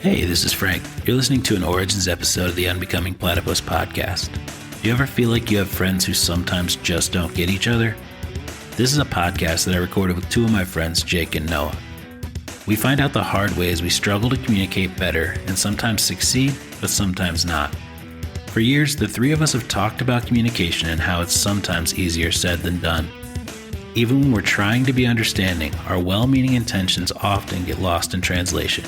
Hey, this is Frank. You're listening to an Origins episode of the Unbecoming Platypus podcast. Do you ever feel like you have friends who sometimes just don't get each other? This is a podcast that I recorded with two of my friends, Jake and Noah. We find out the hard ways we struggle to communicate better and sometimes succeed, but sometimes not. For years, the three of us have talked about communication and how it's sometimes easier said than done. Even when we're trying to be understanding, our well-meaning intentions often get lost in translation.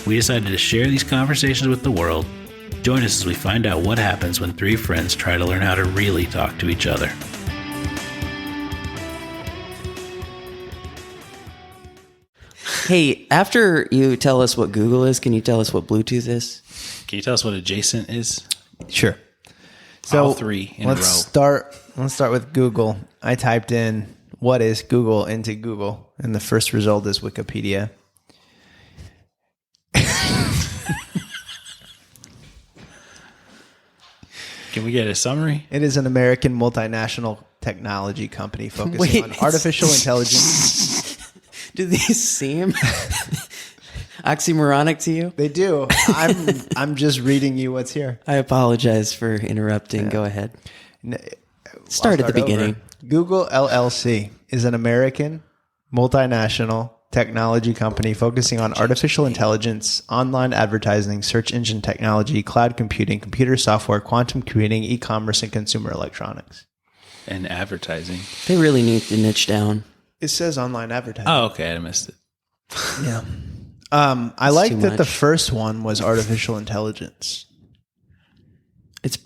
We decided to share these conversations with the world. Join us as we find out what happens when three friends try to learn how to really talk to each other. Hey, after you tell us what Google is, can you tell us what Bluetooth is? Can you tell us what adjacent is? Sure. So all three in a row. Let's start with Google. I typed in what is Google into Google, and the first result is Wikipedia. Can we get a summary? It is an American multinational technology company focusing on artificial intelligence. Do these seem oxymoronic to you? They do. I'm just reading you what's here. I apologize for interrupting. Go ahead. Start at the beginning. Over. Google LLC is an American multinational technology company focusing on artificial intelligence, online advertising, search engine technology, cloud computing, computer software, quantum computing, e-commerce, and consumer electronics. And advertising. They really need to niche down. It says online advertising. Oh, okay. I missed it. Yeah. I like that much. the first one was artificial intelligence.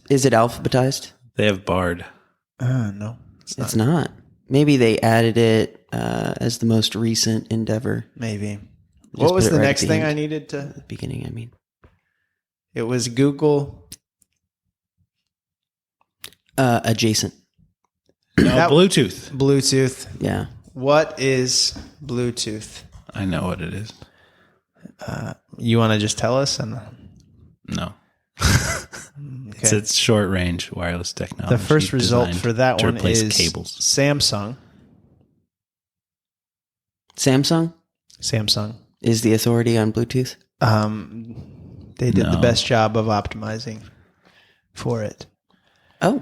Is it alphabetized? They have Bard. No. It's not. Maybe they added it as the most recent endeavor. Maybe. Just What was put it the right next at the thing end. I needed to? The beginning, I mean. It was Google. Adjacent. No, Bluetooth. Bluetooth. Yeah. What is Bluetooth? I know what it is. You want to just tell us? And No. okay. It's short range wireless technology. The first result designed for that to one replace is cables. Samsung. Samsung Is the authority on Bluetooth? They did the No. best job of optimizing for it. Oh.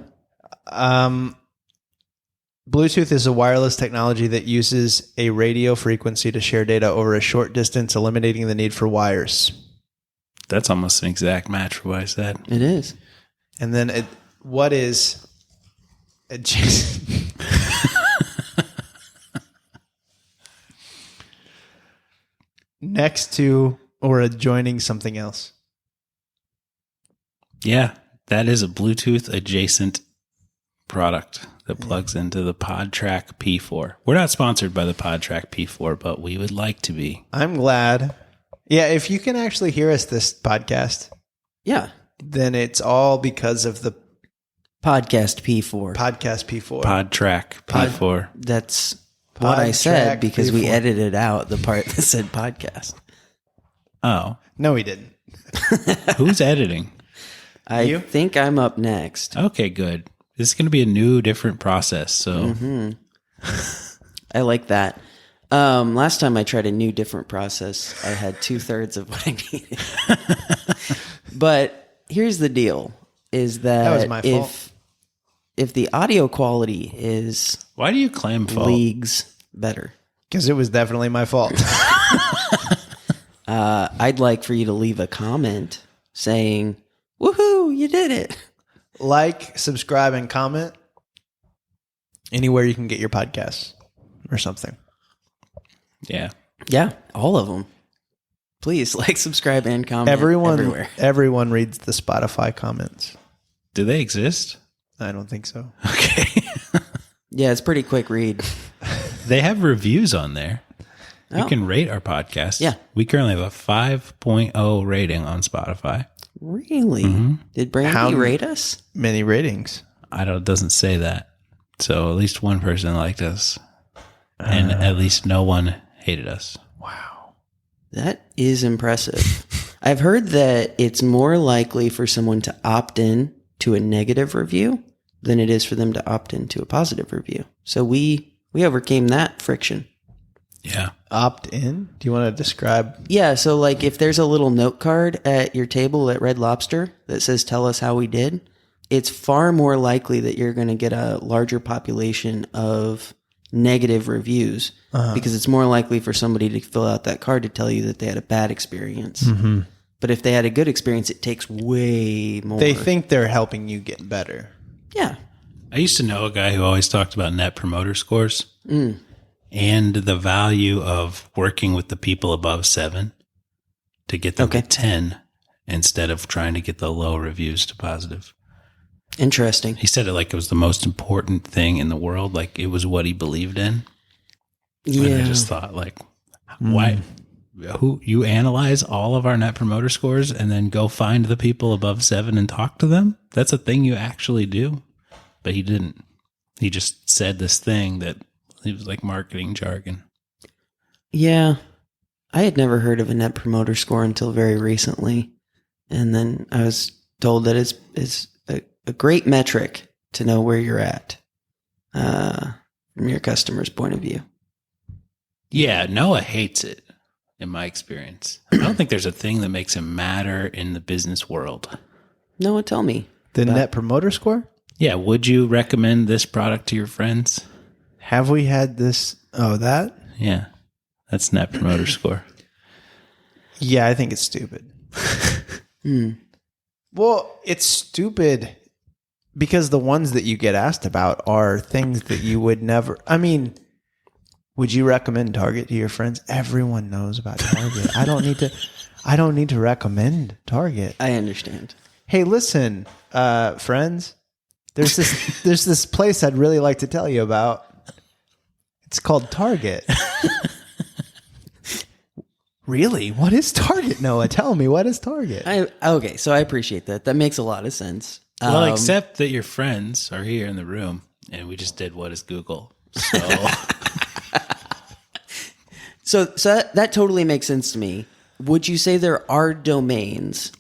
Bluetooth is a wireless technology that uses a radio frequency to share data over a short distance, eliminating the need for wires. That's almost an exact match for what I said. It is. And then what is adjacent? Next to or adjoining something else. Yeah, that is a Bluetooth adjacent product that plugs into the PodTrack P4. We're not sponsored by the PodTrack P4, but we would like to be. I'm glad. Yeah, if you can actually hear us this podcast, Yeah. then it's all because of the Podcast P4. podcast P4. PodTrack P4. That's what I said PodTrack because we P4. edited out the part that said podcast. Oh, No, he didn't. who's editing? I You? think I'm up next. Okay, good. This is going to be a new, different process. So I like that. Last time I tried a new, different process, I had 2/3 of what I needed. But here's the deal: is that, was my fault. if the audio quality is why do you claim fault? leagues better, Because it was definitely my fault. I'd like for you to leave a comment saying, "Woohoo, you did it!" Like, subscribe, and comment anywhere you can get your podcasts or something. Yeah. Yeah, all of them. Please like, subscribe, and comment everywhere. Everyone reads the Spotify comments. Do they exist? I don't think so. Okay. Yeah, it's pretty quick read. They have reviews on there. You Oh. can rate our podcast. Yeah. We currently have a 5.0 rating on Spotify. Really? Did Brandy How- rate us? Many ratings. It doesn't say that. So at least one person liked us. And at least no one hated us. Wow. That is impressive. I've heard that it's more likely for someone to opt in to a negative review than it is for them to opt into a positive review. So we overcame that friction. Yeah. Opt in? Do you want to describe? Yeah, so like if there's a little note card at your table at Red Lobster that says tell us how we did, it's far more likely that you're going to get a larger population of negative reviews because it's more likely for somebody to fill out that card to tell you that they had a bad experience. Mm-hmm. But if they had a good experience, it takes way more. They think they're helping you get better. Yeah. I used to know a guy who always talked about net promoter scores and the value of working with the people above 7 to get them to 10 instead of trying to get the low reviews to positive. Interesting. He said it like it was the most important thing in the world. Like it was what he believed in. Yeah. And I just thought like, why? Who you analyze all of our net promoter scores and then go find the people above 7 and talk to them? That's a thing you actually do. But he didn't. He just said this thing that it was like marketing jargon. Yeah. I had never heard of a net promoter score until very recently. And then I was told that it's a great metric to know where you're at from your customer's point of view. Yeah, Noah hates it, in my experience. I don't think there's a thing that makes him matter in the business world. Noah, tell me. The net promoter score? Yeah, would you recommend this product to your friends? Have we had this? Oh, that? Yeah, that's net promoter score. Yeah, I think it's stupid. Well, it's stupid because the ones that you get asked about are things that you would never. I mean, would you recommend Target to your friends? Everyone knows about Target. I don't need to recommend Target. I understand. Hey, listen, friends. There's this place I'd really like to tell you about. It's called Target. Really? What is Target, Noah? Tell me, what is Target? Okay, so I appreciate that. That makes a lot of sense. Well, except that your friends are here in the room, and we just did What is Google. So, so that totally makes sense to me. Would you say there are domains,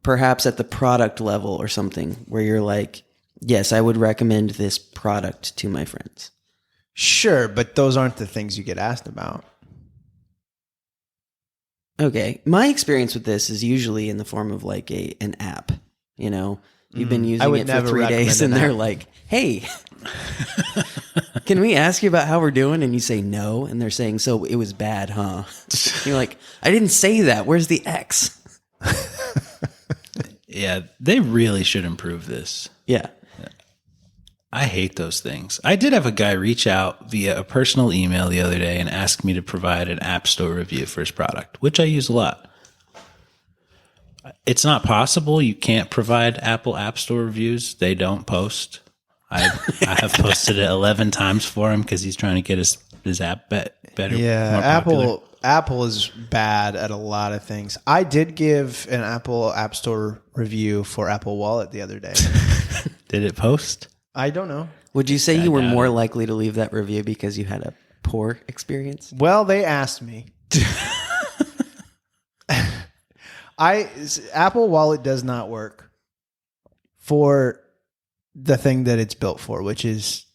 perhaps at the product level or something, where you're like, yes, I would recommend this product to my friends? Sure, but those aren't the things you get asked about. Okay. My experience with this is usually in the form of like an app. You know, you've been using it for 3 days and they're like, hey, can we ask you about how we're doing? And you say no. And they're saying, so it was bad, huh? You're like, I didn't say that. Where's the X? Yeah, they really should improve this. Yeah. I hate those things. I did have a guy reach out via a personal email the other day and ask me to provide an App Store review for his product, which I use a lot. It's not possible. You can't provide Apple App Store reviews. They don't post. I have posted it 11 times for him because he's trying to get his app better. Yeah, more popular. Apple is bad at a lot of things. I did give an Apple App Store review for Apple Wallet the other day. Did it post? I don't know. Would you say you were more likely to leave that review because you had a poor experience? Well, they asked me. Apple Wallet does not work for the thing that it's built for, which is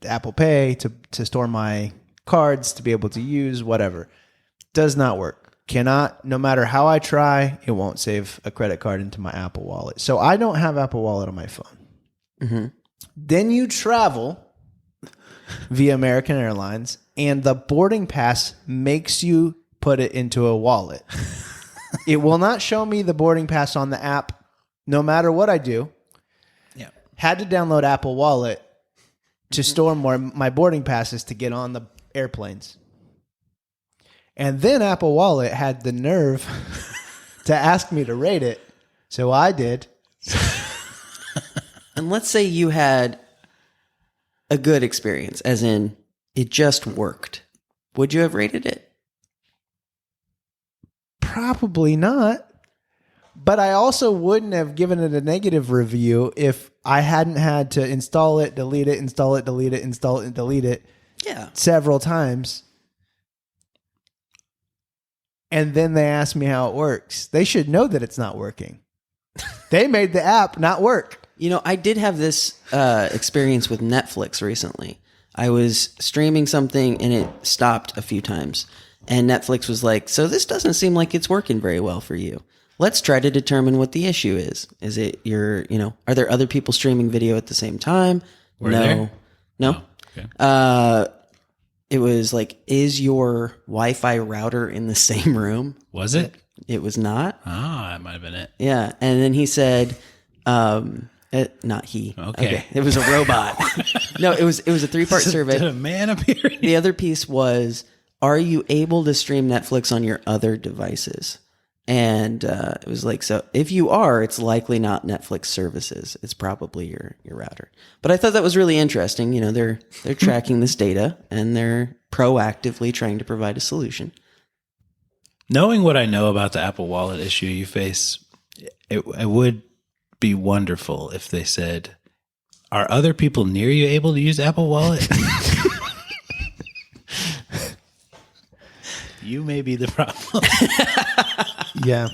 Apple Pay to store my cards, to be able to use whatever. Does not work. Cannot, no matter how I try, it won't save a credit card into my Apple Wallet. So I don't have Apple Wallet on my phone. Mm-hmm. Then you travel via American Airlines, and the boarding pass makes you put it into a wallet. It will not show me the boarding pass on the app, no matter what I do. Yeah. Had to download Apple Wallet to store my boarding passes to get on the airplanes. And then Apple Wallet had the nerve to ask me to rate it, so I did. And let's say you had a good experience, as in it just worked. Would you have rated it? Probably not. But I also wouldn't have given it a negative review if I hadn't had to install it, delete it, install it, delete it, install it, and delete it several times. And then they ask me how it works. They should know that it's not working. They made the app not work. You know, I did have this experience with Netflix recently. I was streaming something and it stopped a few times. And Netflix was like, so this doesn't seem like it's working very well for you. Let's try to determine what the issue is. Is it are there other people streaming video at the same time? Were there? No. Oh, okay. It was like, is your Wi-Fi router in the same room? Was it? It was not. Ah, that might have been it. Yeah. And then he said, not he. Okay. It was a robot. No, it was a 3-part survey. Did a man appear? The other piece was, are you able to stream Netflix on your other devices? And it was like, so if you are, it's likely not Netflix services. It's probably your router. But I thought that was really interesting. They're tracking this data and they're proactively trying to provide a solution. Knowing what I know about the Apple Wallet issue you face, it would be wonderful if they said, are other people near you able to use Apple Wallet? You may be the problem. Yeah.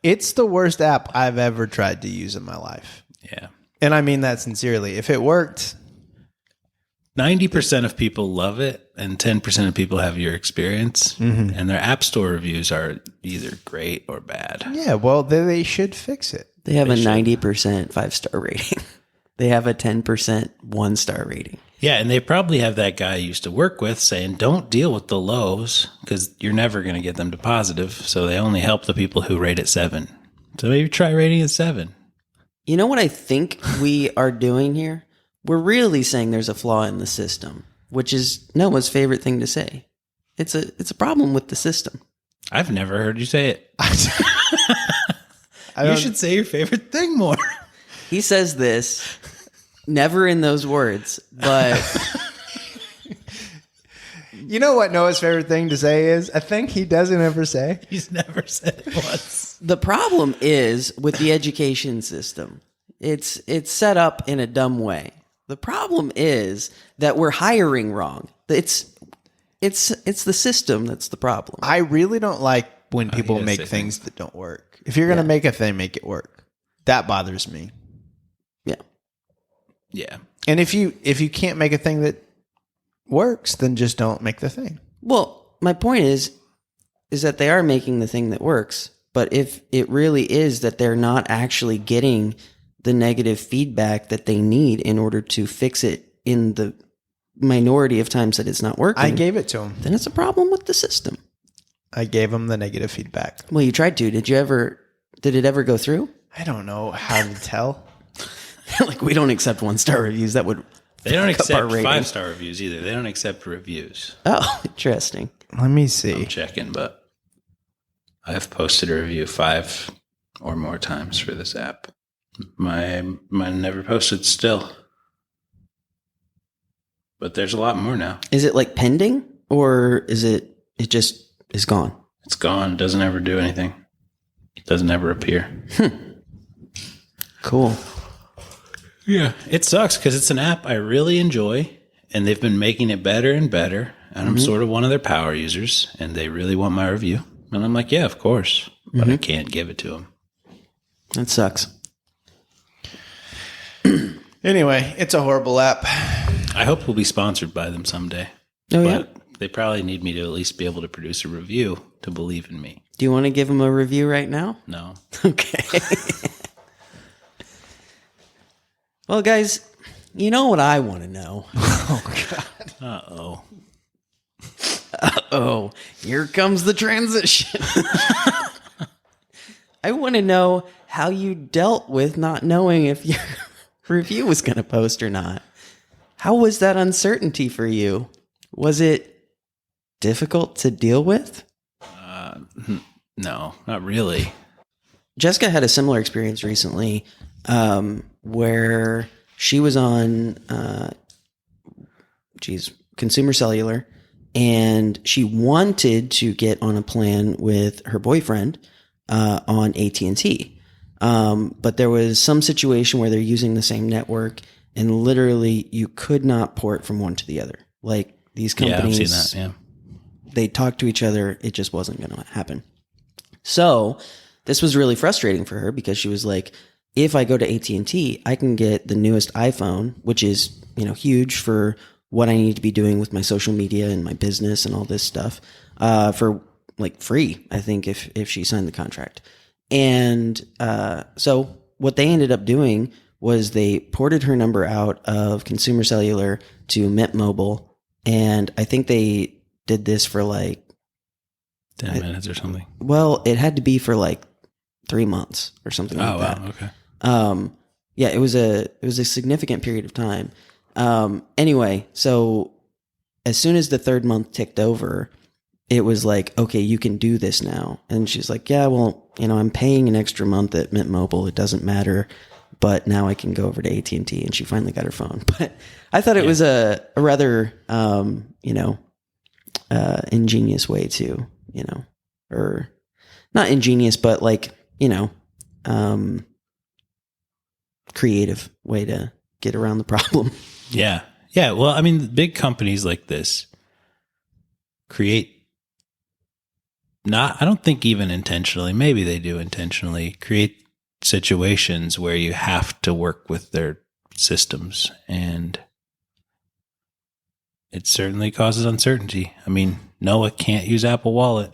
It's the worst app I've ever tried to use in my life. Yeah. And I mean that sincerely. If it worked, 90% of people love it and 10% of people have your experience. Mm-hmm. And their app store reviews are either great or bad. Yeah, well, they should fix it. They have a 90% 5-star rating. They have a 10% 1-star rating. Yeah, and they probably have that guy I used to work with saying, don't deal with the lows because you're never going to get them to positive. So they only help the people who rate it 7. So maybe try rating it 7. You know what I think we are doing here? We're really saying there's a flaw in the system, which is Noah's favorite thing to say. It's a problem with the system. I've never heard you say it. You should say your favorite thing more. He says this, never in those words, but... You know what Noah's favorite thing to say is? A thing he doesn't ever say. He's never said it once. The problem is with the education system. It's set up in a dumb way. The problem is that we're hiring wrong. It's the system that's the problem. I really don't like when people make things that don't work. If you're going to make a thing, make it work. That bothers me. Yeah. Yeah. And if you can't make a thing that works, then just don't make the thing. Well, my point is that they are making the thing that works, but if it really is that they're not actually getting the negative feedback that they need in order to fix it in the minority of times that it's not working. I gave it to him. Then it's a problem with the system. I gave him the negative feedback. Well, you tried to. Did it ever go through? I don't know how to tell. Like, we don't accept 1-star reviews. That would They don't accept 5-star reviews either. They don't accept reviews. Oh, interesting. Let me see. I'm checking, but I've posted a review 5 or more times for this app. Mine never posted still. But there's a lot more now. Is it like pending, or is it just is gone? It's gone. Doesn't ever do anything. Doesn't ever appear. Cool. Yeah. It sucks because it's an app I really enjoy, and they've been making it better and better. And I'm sort of one of their power users, and they really want my review. And I'm like, yeah, of course. But I can't give it to them. That sucks. Anyway, it's a horrible app. I hope we'll be sponsored by them someday. Oh, but yeah? they probably need me to at least be able to produce a review to believe in me. Do you want to give them a review right now? No. Okay. Well, guys, you know what I want to know? Oh, God. Uh-oh. Uh-oh. Here comes the transition. I want to know how you dealt with not knowing if your review was going to post or not. How was that uncertainty for you? Was it difficult to deal with? No, not really. Jessica had a similar experience recently where she was on Consumer Cellular, and she wanted to get on a plan with her boyfriend on AT&T. But there was some situation where they're using the same network, and literally you could not port from one to the other. Like, these companies, yeah, I've seen that, yeah. They talked to each other. It just wasn't going to happen. So this was really frustrating for her because she was like, if I go to AT&T, I can get the newest iPhone, which is, huge for what I need to be doing with my social media and my business and all this stuff, for like free, I think, if she signed the contract. And so what they ended up doing was they ported her number out of Consumer Cellular to Mint Mobile. And I think they did this for like 10 minutes or something. Well, it had to be for like 3 months or something like that. Oh, wow. Okay. Yeah, it was a significant period of time. Anyway, so as soon as the third month ticked over, it was like, okay, you can do this now. And she's like, yeah, well, I'm paying an extra month at Mint Mobile. It doesn't matter. But now I can go over to AT&T, and she finally got her phone. But I thought it was a rather, ingenious way to, or not ingenious, but like, creative way to get around the problem. Yeah. Yeah. Well, I mean, big companies like this I don't think even intentionally, maybe they do intentionally, create situations where you have to work with their systems, and it certainly causes uncertainty. I mean, Noah can't use Apple Wallet.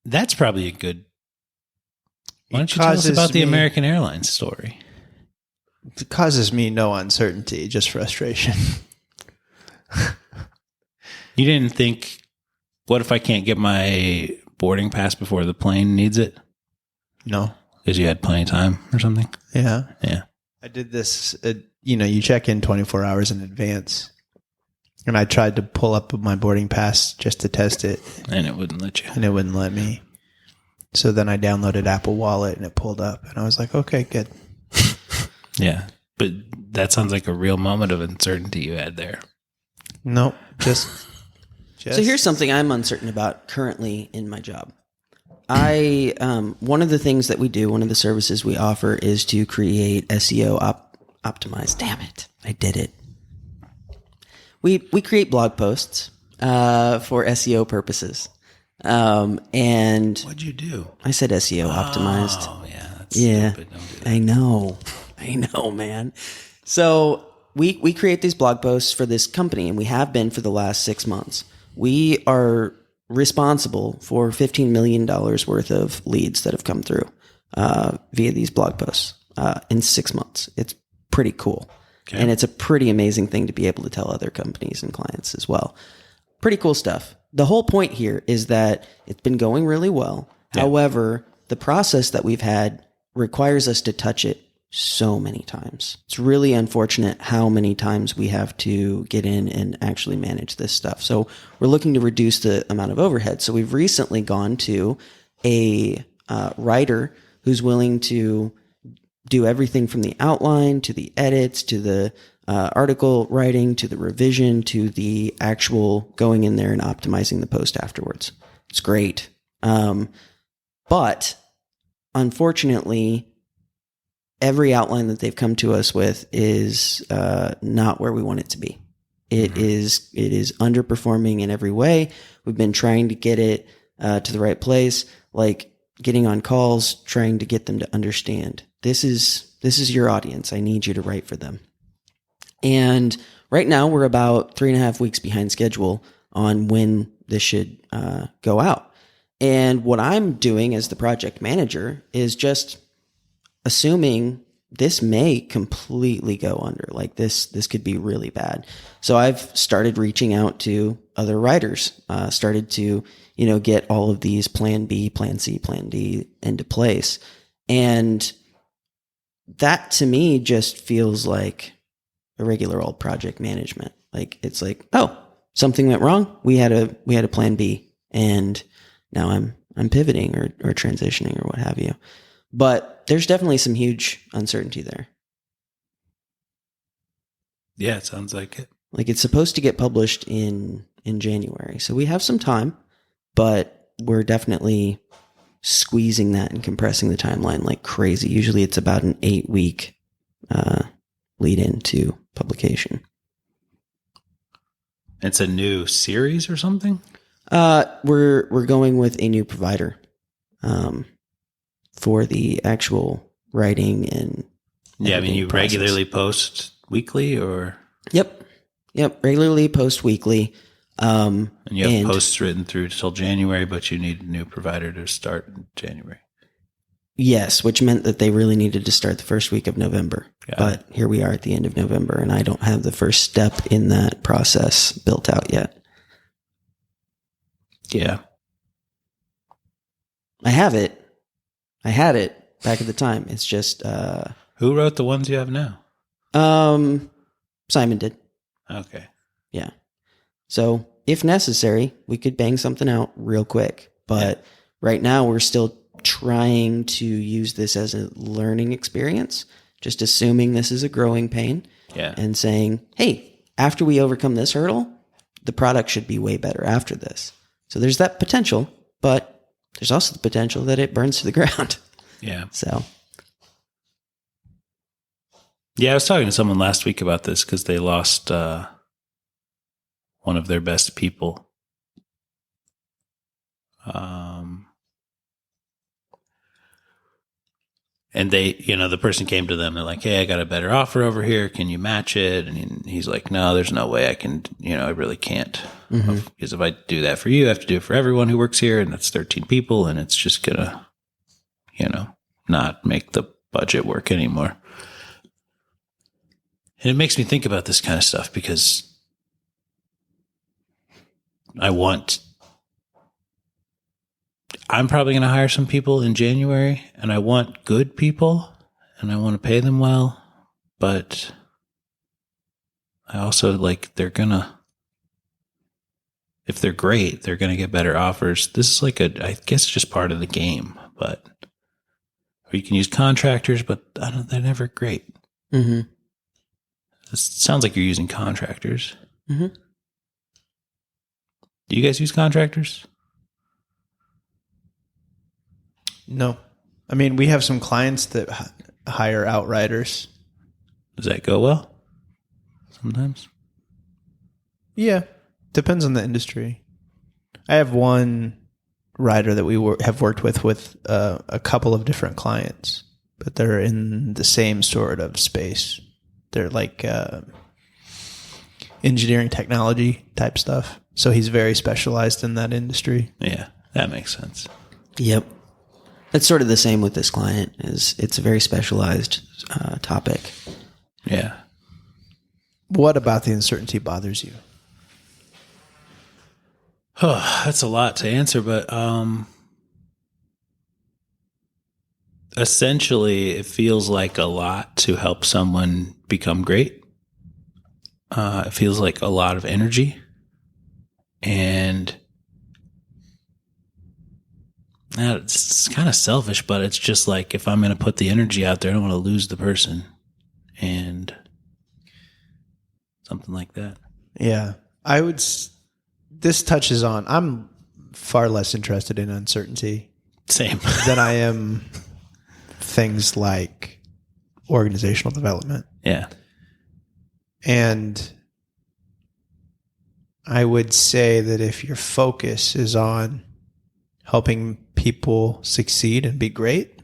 That's probably a good. Why don't you tell us about the American Airlines story? It causes me no uncertainty, just frustration. You didn't think, what if I can't get my boarding pass before the plane needs it? No. Because you had plenty of time or something? Yeah. Yeah. I did this, you check in 24 hours in advance. And I tried to pull up my boarding pass just to test it. And it wouldn't let you. And it wouldn't let me. So then I downloaded Apple Wallet and it pulled up. And I was like, okay, good. Yeah. But that sounds like a real moment of uncertainty you had there. Nope. Just. So here's something I'm uncertain about currently in my job. One of the things that we do, one of the services we offer is to create SEO optimized. Damn it. I did it. We create blog posts, for SEO purposes. And what'd you do? I said SEO optimized. Oh yeah. That's stupid. Don't do that. I know, man. So we create these blog posts for this company, and we have been for the last 6 months. We are responsible for $15 million worth of leads that have come through via these blog posts in 6 months. It's pretty cool. Okay. And it's a pretty amazing thing to be able to tell other companies and clients as well. Pretty cool stuff. The whole point here is that it's been going really well. Yeah. However, the process that we've had requires us to touch it so many times. It's really unfortunate how many times we have to get in and actually manage this stuff. So we're looking to reduce the amount of overhead. So we've recently gone to a writer who's willing to do everything from the outline to the edits to the article writing to the revision to the actual going in there and optimizing the post afterwards. It's great. But unfortunately, every outline that they've come to us with is not where we want it to be. It is underperforming in every way. We've been trying to get it to the right place, like getting on calls, trying to get them to understand this is your audience. I need you to write for them. And right now we're about 3.5 weeks behind schedule on when this should go out. And what I'm doing as the project manager is just assuming this may completely go under. Like this could be really bad. So I've started reaching out to other writers, started to, get all of these plan B, plan C, plan D into place. And that to me just feels like a regular old project management. Like it's like, oh, something went wrong. We had a plan B, and now I'm pivoting or transitioning or what have you. But there's definitely some huge uncertainty there. Yeah, it sounds like it. Like it's supposed to get published in January. So we have some time, but we're definitely squeezing that and compressing the timeline like crazy. Usually it's about an 8-week lead into publication. It's a new series or something? We're going with a new provider for the actual writing and yeah. I mean, you process. Regularly post weekly, or Yep. Regularly post weekly. And you have posts written through till January, but you need a new provider to start in January. Yes, which meant that they really needed to start the first week of November. But here we are at the end of November, and I don't have the first step in that process built out yet. Yeah. I have it. I had it back at the time. It's just... Who wrote the ones you have now? Simon did. Okay. Yeah. So if necessary, we could bang something out real quick. But right now we're still trying to use this as a learning experience, just assuming this is a growing pain and saying, hey, after we overcome this hurdle, the product should be way better after this. So there's that potential, but there's also the potential that it burns to the ground. Yeah. So. Yeah, I was talking to someone last week about this because they lost one of their best people. And they, the person came to them. They're like, hey, I got a better offer over here. Can you match it? And he's like, no, there's no way I can, I really can't. Mm-hmm. Because if I do that for you, I have to do it for everyone who works here. And that's 13 people. And it's just going to, not make the budget work anymore. And it makes me think about this kind of stuff because I'm probably going to hire some people in January, and I want good people, and I want to pay them well, but I also if they're great, they're going to get better offers. This is I guess just part of the game, or you can use contractors, but they're never great. Mm-hmm. It sounds like you're using contractors. Mm-hmm. Do you guys use contractors? No. I mean, we have some clients that hire outriders. Does that go well? Sometimes? Yeah. Depends on the industry. I have one writer that we have worked with a couple of different clients, but they're in the same sort of space. They're like engineering technology type stuff. So he's very specialized in that industry. Yeah, that makes sense. Yep. It's sort of the same with this client. It's a very specialized topic. Yeah. What about the uncertainty bothers you? Oh, that's a lot to answer, but essentially it feels like a lot to help someone become great. It feels like a lot of energy. And it's kind of selfish, but it's just like if I'm going to put the energy out there, I don't want to lose the person. And something like that. Yeah. This touches on, I'm far less interested in uncertainty. Same. Than I am things like organizational development. Yeah. And I would say that if your focus is on helping people succeed and be great,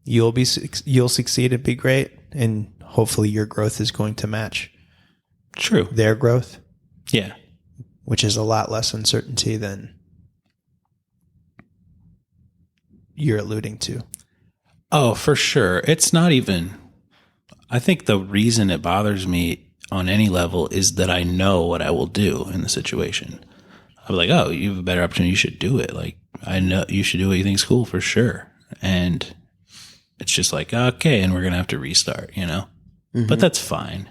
you'll succeed and be great, and hopefully your growth is going to match their growth. Yeah. Which is a lot less uncertainty than you're alluding to. Oh, for sure. It's not even, I think the reason it bothers me on any level is that I know what I will do in the situation. I'm like, oh, you have a better opportunity. You should do it. Like, I know you should do what you think is cool for sure. And it's just like, okay, and we're going to have to restart, Mm-hmm. But that's fine.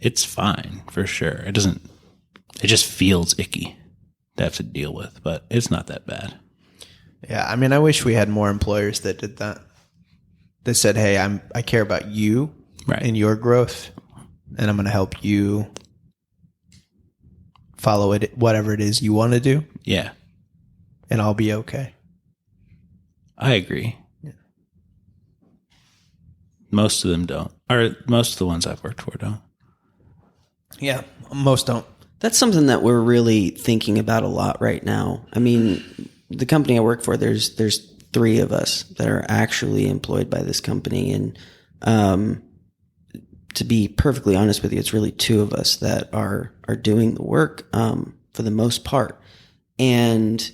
It's fine for sure. It just feels icky to have to deal with, but it's not that bad. Yeah. I mean, I wish we had more employers that did that. That said, hey, I care about you and your growth, and I'm going to help you follow it, whatever it is you want to do. Yeah. And I'll be okay. I agree. Yeah. Most of them don't. Or most of the ones I've worked for don't. Yeah, most don't. That's something that we're really thinking about a lot right now. I mean, the company I work for, there's 3 of us that are actually employed by this company. And, to be perfectly honest with you, it's really 2 of us that are doing the work, for the most part. And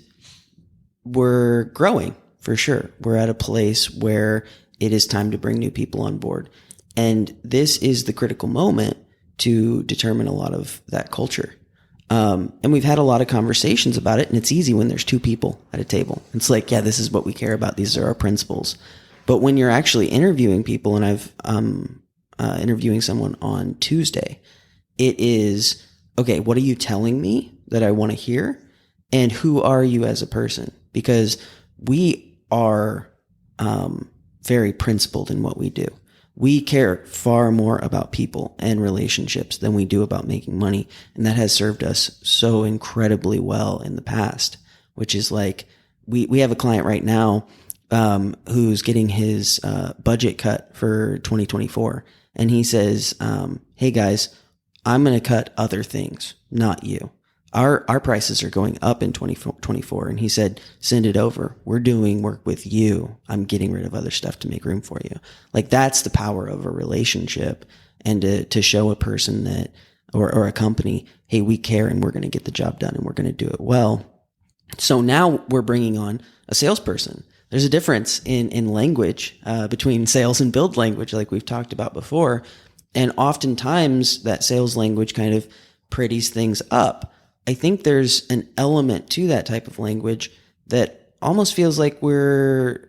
we're growing for sure. We're at a place where it is time to bring new people on board. And this is the critical moment to determine a lot of that culture. And we've had a lot of conversations about it, and it's easy when there's 2 people at a table. It's like, yeah, this is what we care about. These are our principles. But when you're actually interviewing people, and I've, interviewing someone on Tuesday, it is, okay, what are you telling me that I want to hear? And who are you as a person? Because we are, very principled in what we do. We care far more about people and relationships than we do about making money. And that has served us so incredibly well in the past, which is like, we have a client right now, who's getting his, budget cut for 2024. And he says, hey guys, I'm going to cut other things, not you. Our prices are going up in 2024. And he said, send it over. We're doing work with you. I'm getting rid of other stuff to make room for you. Like, that's the power of a relationship, and to show a person that, or a company, hey, we care and we're going to get the job done and we're going to do it well. So now we're bringing on a salesperson. There's a difference in language, between sales and build language, like we've talked about before. And oftentimes that sales language kind of pretties things up. I think there's an element to that type of language that almost feels like we're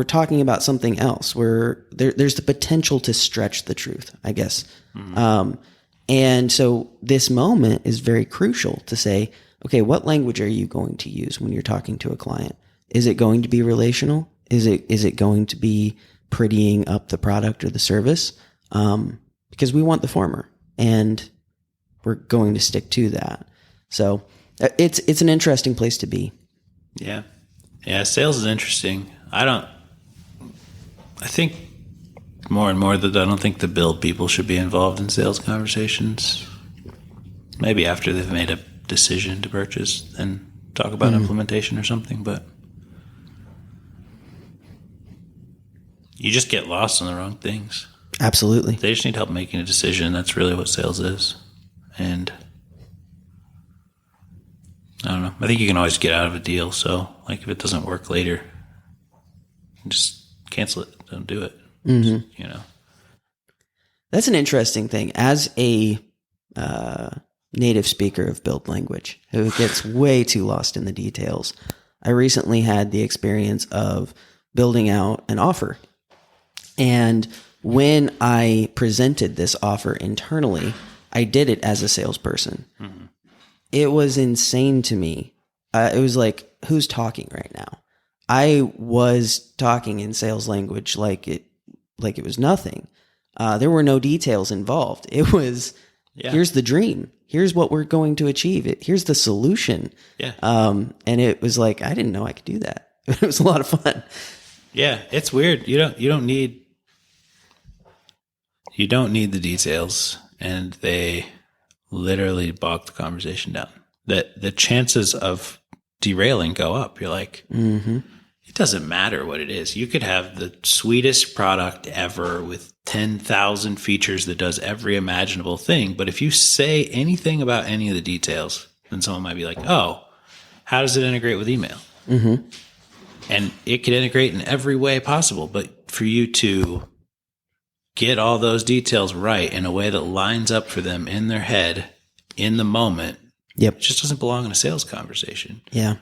talking about something else, where there's the potential to stretch the truth, I guess. Mm-hmm. And so this moment is very crucial to say, okay, what language are you going to use when you're talking to a client? Is it going to be relational? Is it going to be prettying up the product or the service? Because we want the former, and we're going to stick to that. So it's an interesting place to be. Yeah. Yeah. Sales is interesting. I think more and more that I don't think the build people should be involved in sales conversations. Maybe after they've made a decision to purchase and talk about implementation or something, but you just get lost on the wrong things. Absolutely. They just need help making a decision. That's really what sales is. And I don't know. I think you can always get out of a deal. So, like, if it doesn't work later, just cancel it. Don't do it. Mm-hmm. You know, that's an interesting thing. As a native speaker of build language who gets way too lost in the details, I recently had the experience of building out an offer. And when I presented this offer internally, I did it as a salesperson. Mm-hmm. It was insane to me. It was like, who's talking right now? I was talking in sales language like it was nothing. There were no details involved. It was, here's the dream. Here's what we're going to achieve. Here's the solution. Yeah. And it was like, I didn't know I could do that. It was a lot of fun. Yeah, it's weird. You don't need the details, and they literally bog the conversation down. The chances of derailing go up. You're like, It doesn't matter what it is. You could have the sweetest product ever with 10,000 features that does every imaginable thing. But if you say anything about any of the details, then someone might be like, oh, how does it integrate with email? Mm-hmm. And it could integrate in every way possible. But for you to get all those details right in a way that lines up for them in their head in the moment, it just doesn't belong in a sales conversation. Yeah.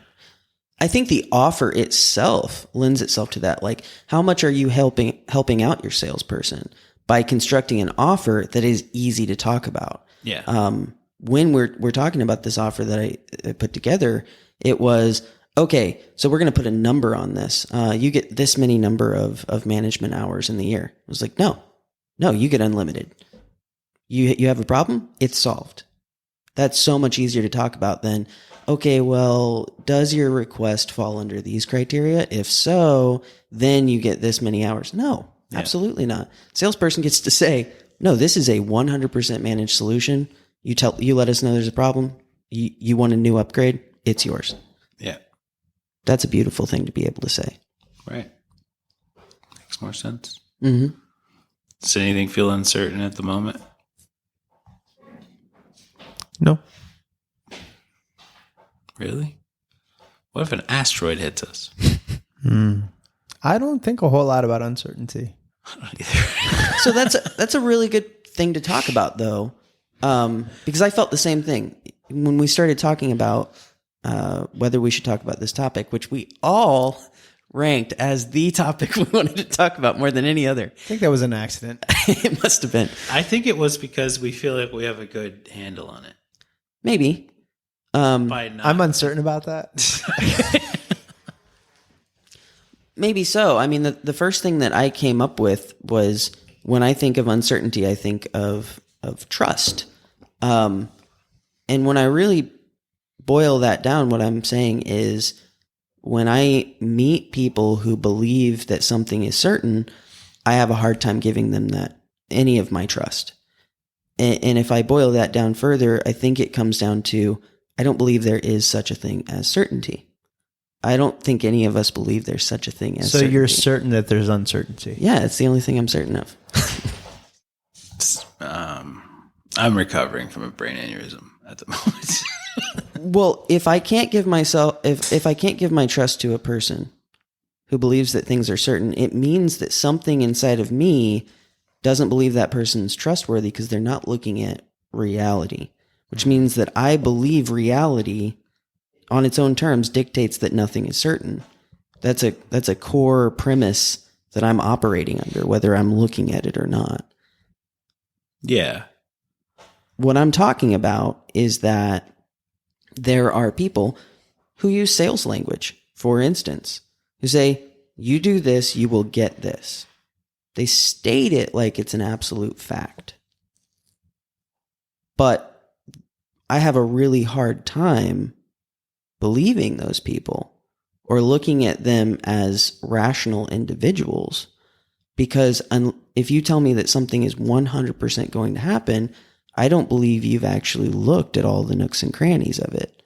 I think the offer itself lends itself to that. Like, how much are you helping out your salesperson by constructing an offer that is easy to talk about? Yeah. When we're talking about this offer that I put together, it was, okay, so we're going to put a number on this. You get this many number of management hours in the year. I was like, no, you get unlimited. You have a problem? It's solved. That's so much easier to talk about than, okay, well, does your request fall under these criteria? If so, then you get this many hours. No, absolutely not. Salesperson gets to say, no, this is a 100% managed solution. You let us know there's a problem. You want a new upgrade? It's yours. Yeah. That's a beautiful thing to be able to say. Right. Makes more sense. Mm-hmm. Does anything feel uncertain at the moment? No. Really? What if an asteroid hits us? I don't think a whole lot about uncertainty. I don't either. So that's a really good thing to talk about, though, because I felt the same thing when we started talking about whether we should talk about this topic, which we all ranked as the topic we wanted to talk about more than any other. I think that was an accident. It must have been. I think it was because we feel like we have a good handle on it. Maybe. I'm uncertain about that. Maybe so. I mean, the first thing that I came up with was, when I think of uncertainty, I think of trust. And when I really boil that down, what I'm saying is, when I meet people who believe that something is certain, I have a hard time giving them any of my trust. And if I boil that down further, I think it comes down to, I don't believe there is such a thing as certainty. I don't think any of us believe there's such a thing as certainty. So you're certain that there's uncertainty? Yeah, it's the only thing I'm certain of. I'm recovering from a brain aneurysm at the moment. Well, if I can't give my trust to a person who believes that things are certain, it means that something inside of me doesn't believe that person's trustworthy, because they're not looking at reality, which means that I believe reality on its own terms dictates that nothing is certain. That's a core premise that I'm operating under, whether I'm looking at it or not. Yeah. What I'm talking about is that there are people who use sales language, for instance, who say, you do this, you will get this. They state it like it's an absolute fact. But I have a really hard time believing those people or looking at them as rational individuals, because if you tell me that something is 100% going to happen, I don't believe you've actually looked at all the nooks and crannies of it.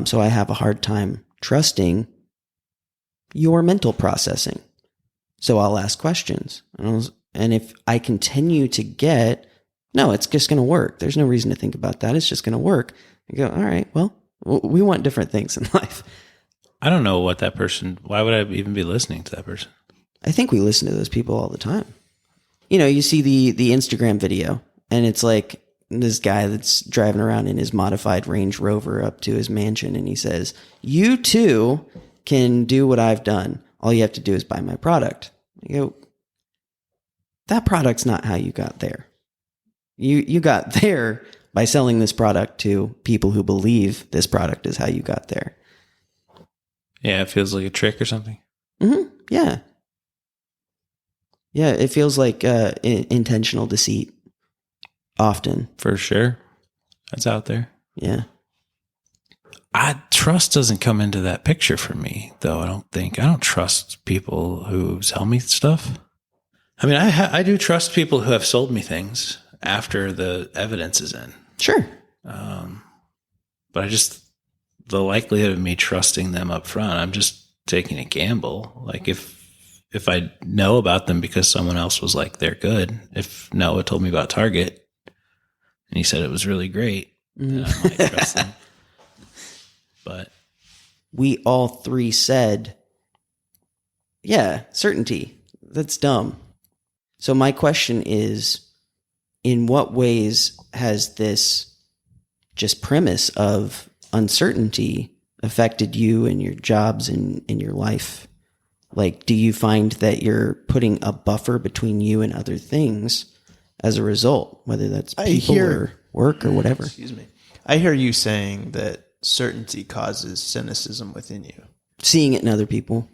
So I have a hard time trusting your mental processing. So I'll ask questions. And if I continue to get, no, it's just going to work, there's no reason to think about that, it's just going to work, I go, all right, well, we want different things in life. I don't know what that person, why would I even be listening to that person? I think we listen to those people all the time. You know, you see the Instagram video, and it's like this guy that's driving around in his modified Range Rover up to his mansion, and he says, you too can do what I've done. All you have to do is buy my product. You go, that product's not how you got there. You got there by selling this product to people who believe this product is how you got there. Yeah, it feels like a trick or something. Mm-hmm. Yeah. Yeah, it feels like intentional deceit often. For sure. That's out there. Yeah. Trust doesn't come into that picture for me, though. I don't trust people who sell me stuff. I mean, I do trust people who have sold me things after the evidence is in. Sure. But the likelihood of me trusting them up front, I'm just taking a gamble. Like if I know about them because someone else was like, they're good. If Noah told me about Target and he said it was really great, then I might trust them. But we all three said, yeah, certainty. That's dumb. So my question is, in what ways has this just premise of uncertainty affected you and your jobs and in your life? Like, do you find that you're putting a buffer between you and other things as a result, whether that's people or work or whatever? Excuse me. I hear you saying that certainty causes cynicism within you. Seeing it in other people.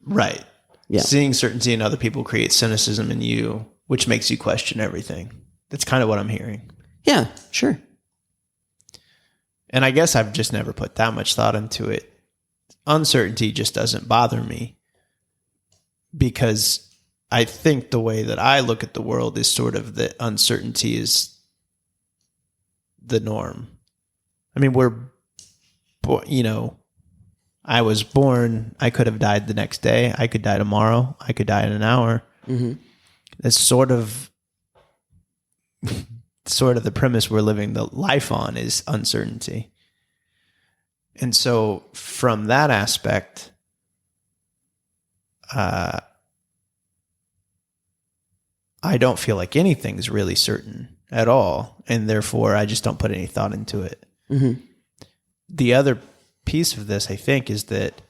Right. Yeah. Seeing certainty in other people creates cynicism in you, which makes you question everything. That's kind of what I'm hearing. Yeah, sure. And I guess I've just never put that much thought into it. Uncertainty just doesn't bother me because I think the way that I look at the world is sort of that uncertainty is the norm. I mean, I was born, I could have died the next day. I could die tomorrow. I could die in an hour. Mm-hmm. That's sort of the premise we're living the life on, is uncertainty. And so from that aspect, I don't feel like anything's really certain at all. And therefore, I just don't put any thought into it. Mm-hmm. The other piece of this, I think, is that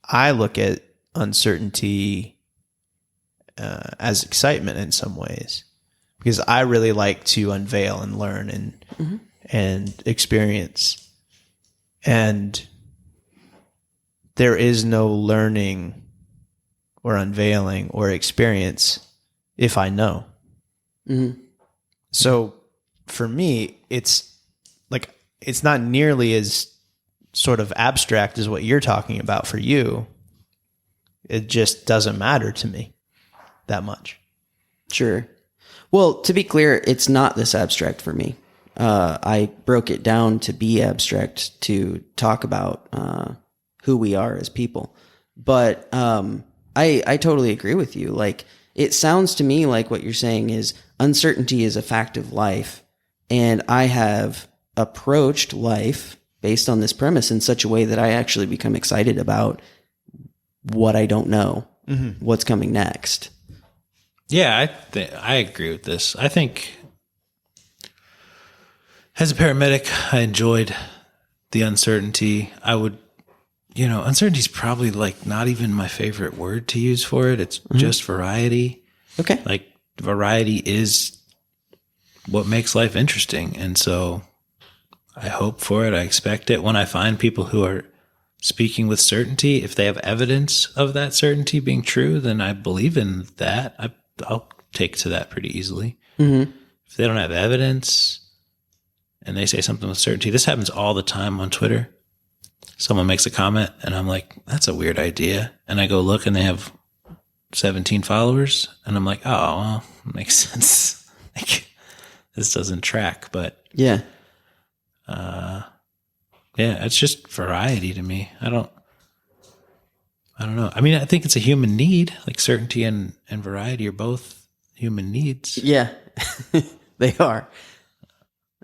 I look at uncertainty as excitement in some ways, because I really like to unveil and learn and experience. And there is no learning or unveiling or experience if I know. Mm-hmm. So for me, it's not nearly as sort of abstract as what you're talking about for you. It just doesn't matter to me that much. Sure. Well, to be clear, it's not this abstract for me. I broke it down to be abstract to talk about who we are as people. But I totally agree with you. Like, it sounds to me like what you're saying is uncertainty is a fact of life. And I have approached life based on this premise in such a way that I actually become excited about what I don't know, what's coming next. Yeah, I agree with this. I think as a paramedic, I enjoyed the uncertainty. Uncertainty is probably like not even my favorite word to use for it. It's just variety. Okay. Like, variety is what makes life interesting. And so I hope for it. I expect it. When I find people who are speaking with certainty, if they have evidence of that certainty being true, then I believe in that. I'll take to that pretty easily. Mm-hmm. If they don't have evidence and they say something with certainty, this happens all the time on Twitter. Someone makes a comment and I'm like, that's a weird idea. And I go look and they have 17 followers. And I'm like, oh, well, makes sense. Like, this doesn't track, but yeah. Yeah, it's just variety to me. I don't know. I mean, I think it's a human need. Like, certainty and variety are both human needs. Yeah, they are.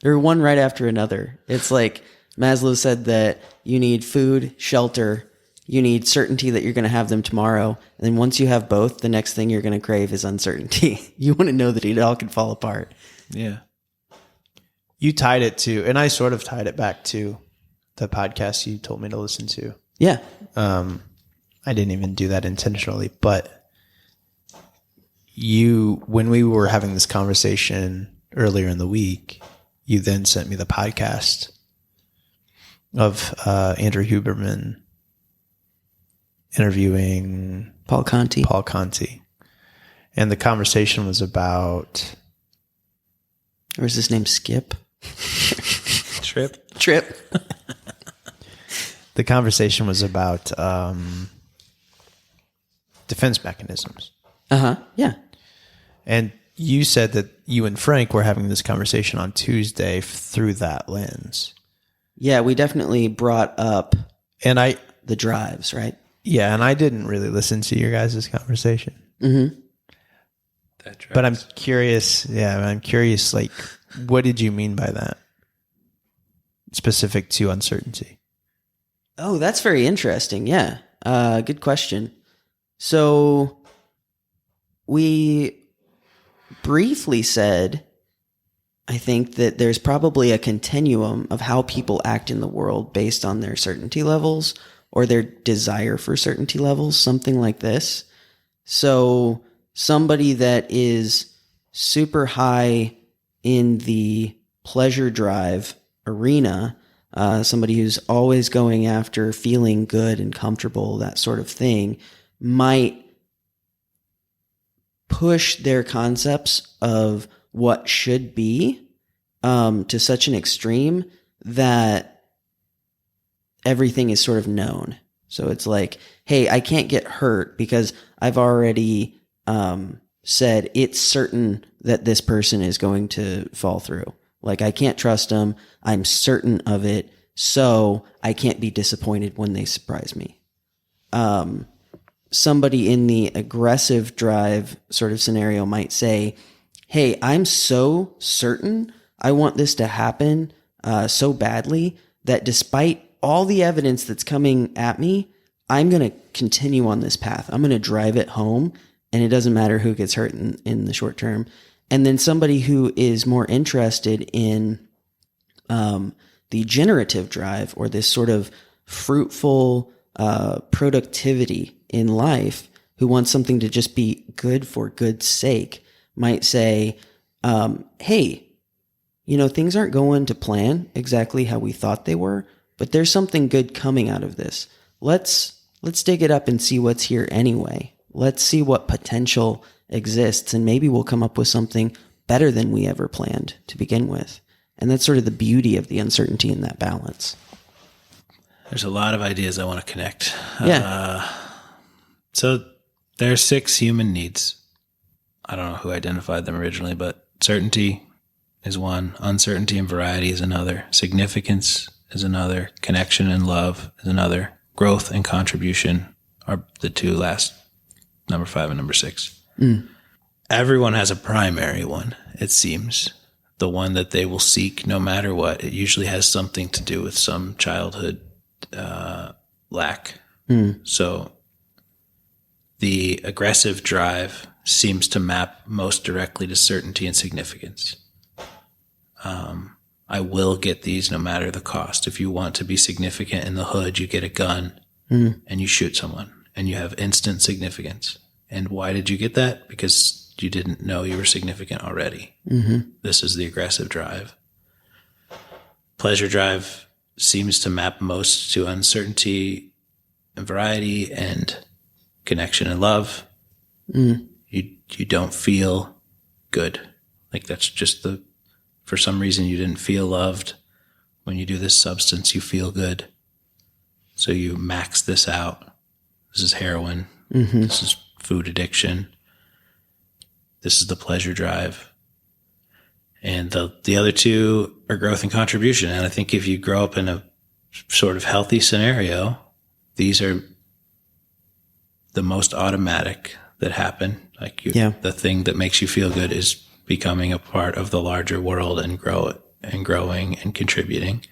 They're one right after another. It's like Maslow said that you need food, shelter, you need certainty that you're going to have them tomorrow. And then once you have both, the next thing you're going to crave is uncertainty. You want to know that it all can fall apart. Yeah. You tied it to, and I sort of tied it back to the podcast you told me to listen to. Yeah. I didn't even do that intentionally, but when we were having this conversation earlier in the week, you then sent me the podcast of Andrew Huberman interviewing Paul Conti. And the conversation was about... Or is his name Skip? Trip. The conversation was about defense mechanisms. Yeah. And you said that you and Frank were having this conversation on Tuesday through that lens. Yeah, we definitely brought up the drives, right? Yeah, and I didn't really listen to your guys' conversation. Mm-hmm. But I'm curious. Yeah, I'm curious. Like, what did you mean by that? Specific to uncertainty. Oh, that's very interesting. Yeah. Good question. So we briefly said, I think that there's probably a continuum of how people act in the world based on their certainty levels or their desire for certainty levels, something like this. So somebody that is super high in the pleasure drive arena, somebody who's always going after feeling good and comfortable, that sort of thing, might push their concepts of what should be to such an extreme that everything is sort of known. So it's like, hey, I can't get hurt because I've already said it's certain that this person is going to fall through. Like, I can't trust them. I'm certain of it. So I can't be disappointed when they surprise me. somebody in the aggressive drive sort of scenario might say, hey, I'm so certain I want this to happen so badly that despite all the evidence that's coming at me, I'm going to continue on this path. I'm going to drive it home, and it doesn't matter who gets hurt in the short term. And then somebody who is more interested in the generative drive, or this sort of fruitful productivity in life, who wants something to just be good for good's sake, might say, hey, things aren't going to plan exactly how we thought they were, but there's something good coming out of this. Let's dig it up and see what's here anyway. Let's see what potential exists, and maybe we'll come up with something better than we ever planned to begin with. And that's sort of the beauty of the uncertainty in that balance. There's a lot of ideas I want to connect. Yeah. So there are 6 human needs. I don't know who identified them originally, but certainty is one. Uncertainty and variety is another. Significance is another. Connection and love is another. Growth and contribution are the 2 last, number 5 and number 6. Everyone has a primary one, it seems. The one that they will seek no matter what. It usually has something to do with some childhood lack. So the aggressive drive seems to map most directly to certainty and significance. I will get these no matter the cost. If you want to be significant in the hood, you get a gun and you shoot someone, and you have instant significance. And why did you get that? Because you didn't know you were significant already. This is the aggressive drive. Pleasure drive seems to map most to uncertainty and variety and connection and love. You don't feel good. Like that's just for some reason you didn't feel loved. When you do this substance, you feel good. So you max this out. This is heroin. This is food addiction. This is the pleasure drive. And the other 2 are growth and contribution. And I think if you grow up in a sort of healthy scenario, these are the most automatic that happen. Like the thing that makes you feel good is becoming a part of the larger world and growing and contributing.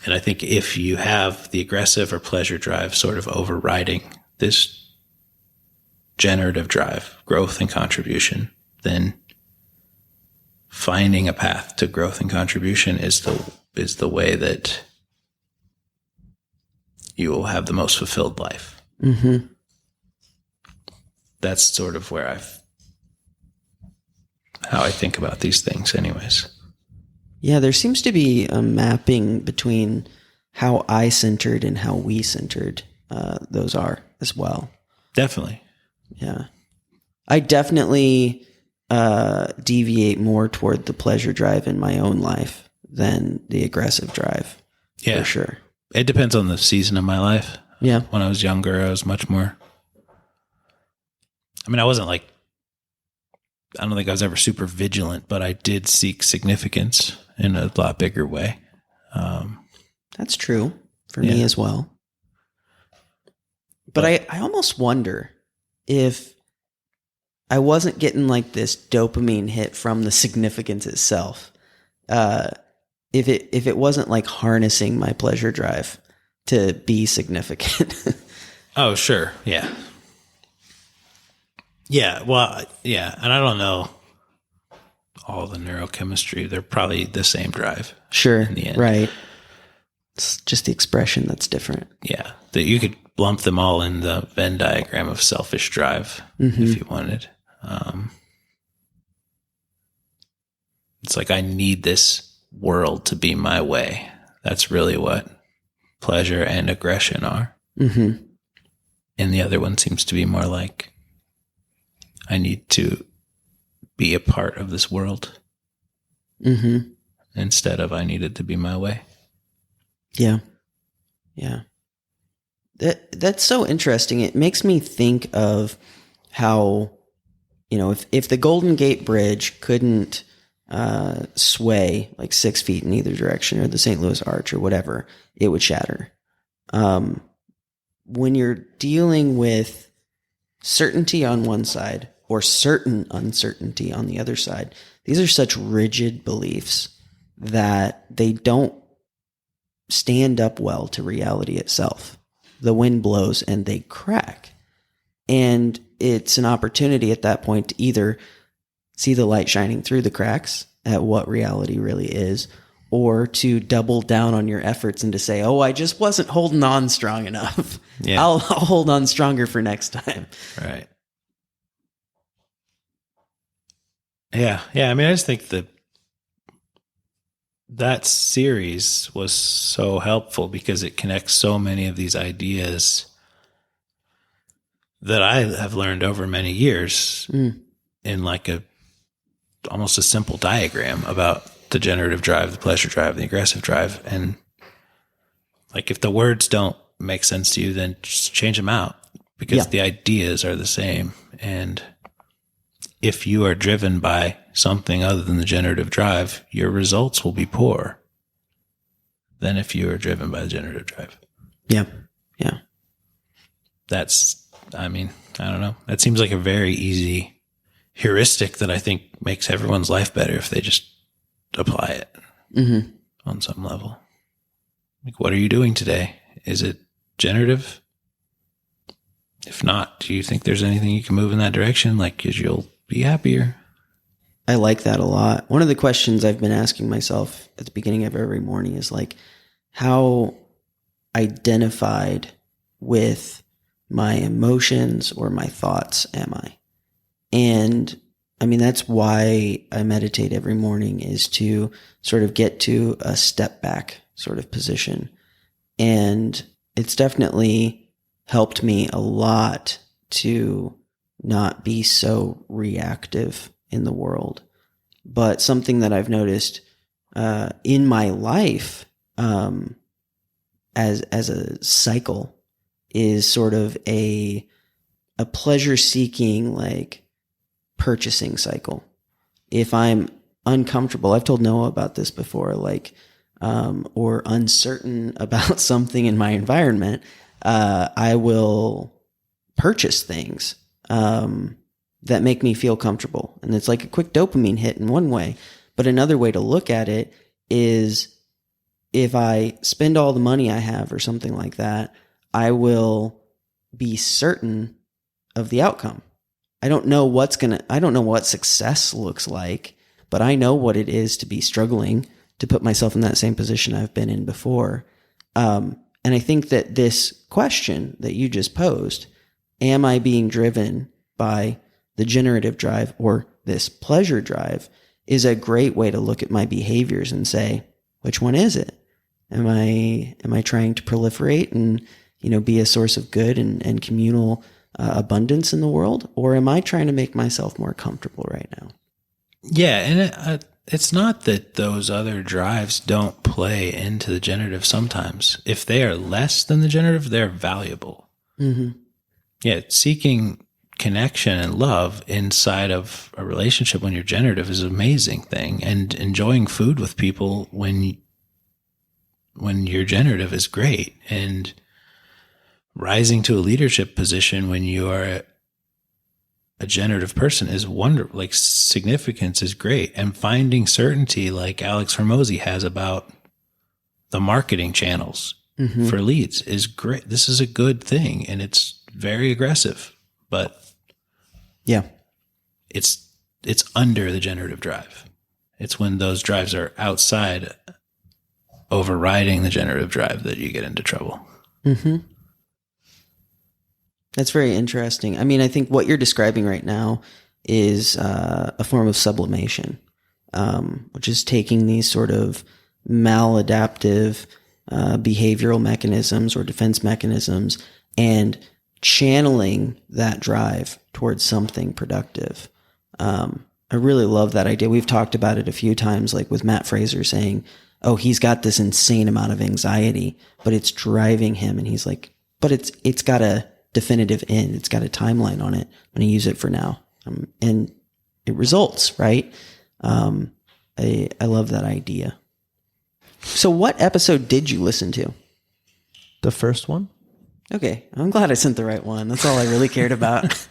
And I think if you have the aggressive or pleasure drive sort of overriding this generative drive, growth and contribution, then finding a path to growth and contribution is the way that you will have the most fulfilled life. That's sort of where how I think about these things anyways. Yeah, there seems to be a mapping between how I-centered and how we-centered those are as well. Definitely. Yeah. I definitely deviate more toward the pleasure drive in my own life than the aggressive drive. Yeah. For sure. It depends on the season of my life. Yeah. When I was younger, I was much more... I mean, I wasn't like... I don't think I was ever super vigilant, but I did seek significance in a lot bigger way. That's true for me as well. But I almost wonder if I wasn't getting like this dopamine hit from the significance itself. If it wasn't like harnessing my pleasure drive to be significant. Oh, sure. Yeah. Yeah. Well, yeah. And I don't know all the neurochemistry. They're probably the same drive. Sure. In the end. Right. It's just the expression that's different. Yeah. That you could lump them all in the Venn diagram of selfish drive if you wanted. It's like, I need this world to be my way. That's really what pleasure and aggression are. And the other one seems to be more like, I need to be a part of this world instead of I need it to be my way. Yeah. Yeah. That's so interesting. It makes me think of how, if the Golden Gate Bridge couldn't sway like 6 feet in either direction, or the St. Louis Arch or whatever, it would shatter. when you're dealing with certainty on one side or certain uncertainty on the other side, these are such rigid beliefs that they don't stand up well to reality itself. The wind blows and they crack. And it's an opportunity at that point to either see the light shining through the cracks at what reality really is, or to double down on your efforts and to say, oh, I just wasn't holding on strong enough. Yeah. I'll hold on stronger for next time. Right. Yeah. Yeah. I mean, I just think that series was so helpful because it connects so many of these ideas that I have learned over many years in like almost a simple diagram about the generative drive, the pleasure drive, the aggressive drive. And like, if the words don't make sense to you, then just change them out because the ideas are the same. And if you are driven by something other than the generative drive, your results will be poor than if you are driven by the generative drive. Yeah. Yeah. I don't know. That seems like a very easy heuristic that I think makes everyone's life better if they just apply it on some level. Like, what are you doing today? Is it generative? If not, do you think there's anything you can move in that direction? Like, 'cause you'll be happier. I like that a lot. One of the questions I've been asking myself at the beginning of every morning is like, how identified with my emotions or my thoughts am I? And I mean, that's why I meditate every morning, is to sort of get to a step back sort of position. And it's definitely helped me a lot to not be so reactive in the world. But something that I've noticed in my life as a cycle is sort of a pleasure-seeking, like, purchasing cycle. If I'm uncomfortable, I've told Noah about this before, like, or uncertain about something in my environment, I will purchase things that make me feel comfortable. And it's like a quick dopamine hit in one way. But another way to look at it is, if I spend all the money I have or something like that, I will be certain of the outcome. I don't know what success looks like, but I know what it is to be struggling to put myself in that same position I've been in before. And I think that this question that you just posed, am I being driven by the generative drive or this pleasure drive, is a great way to look at my behaviors and say, which one is it? Am I trying to proliferate and, be a source of good and communal abundance in the world? Or am I trying to make myself more comfortable right now? Yeah. And it's not that those other drives don't play into the generative sometimes. If they are less than the generative, they're valuable. Mm-hmm. Yeah. Seeking connection and love inside of a relationship when you're generative is an amazing thing. And enjoying food with people when you're generative is great. And rising to a leadership position when you are a generative person is wonderful. Like, significance is great. And finding certainty, like Alex Hormozy has about the marketing channels for leads, is great. This is a good thing, and it's very aggressive, but yeah, it's under the generative drive. It's when those drives are outside overriding the generative drive that you get into trouble. Mm-hmm. That's very interesting. I mean, I think what you're describing right now is a form of sublimation, which is taking these sort of maladaptive behavioral mechanisms or defense mechanisms and channeling that drive towards something productive. I really love that idea. We've talked about it a few times, like with Matt Fraser saying, oh, he's got this insane amount of anxiety, but it's driving him. And he's like, but it's got a definitive end. It's got a timeline on it. I'm going to use it for now. And it results, right? I love that idea. So what episode did you listen to? The first one. Okay. I'm glad I sent the right one. That's all I really cared about.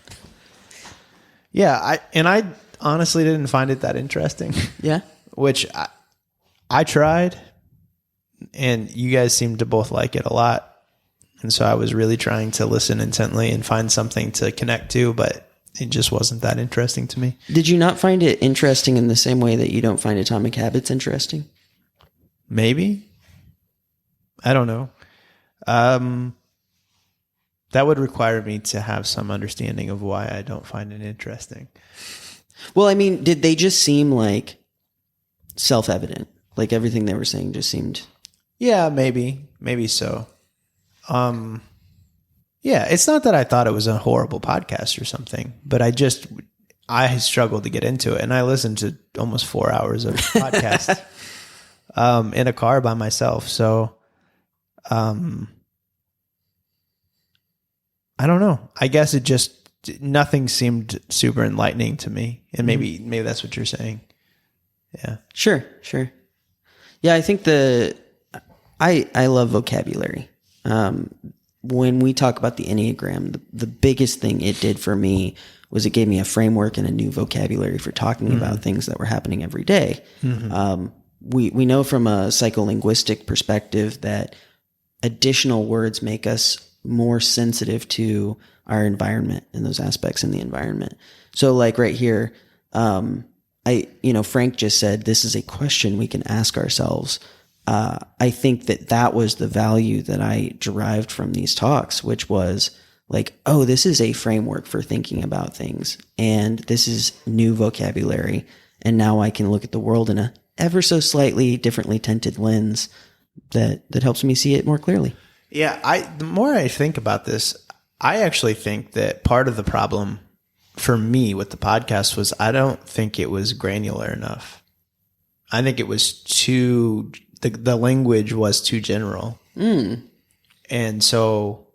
Yeah. I honestly didn't find it that interesting. Yeah. Which I tried, and you guys seemed to both like it a lot. And so I was really trying to listen intently and find something to connect to, but it just wasn't that interesting to me. Did you not find it interesting in the same way that you don't find Atomic Habits interesting? Maybe. I don't know. That would require me to have some understanding of why I don't find it interesting. Well, I mean, did they just seem like self-evident? Like everything they were saying just seemed... Yeah, maybe so. Yeah, it's not that I thought it was a horrible podcast or something, but I struggled to get into it. And I listened to almost 4 hours of podcast in a car by myself. So, I don't know. I guess nothing seemed super enlightening to me. And maybe that's what you're saying. Yeah. Sure. Yeah, I think I love vocabulary. When we talk about the Enneagram, the biggest thing it did for me was it gave me a framework and a new vocabulary for talking about things that were happening every day. We know from a psycholinguistic perspective that additional words make us more sensitive to our environment and those aspects in the environment. So like right here, Frank just said, this is a question we can ask ourselves. I think that was the value that I derived from these talks, which was like, oh, this is a framework for thinking about things. And this is new vocabulary. And now I can look at the world in a ever so slightly differently tinted lens that helps me see it more clearly. Yeah. The more I think about this, I actually think that part of the problem for me with the podcast was I don't think it was granular enough. I think it was the language was too general. And so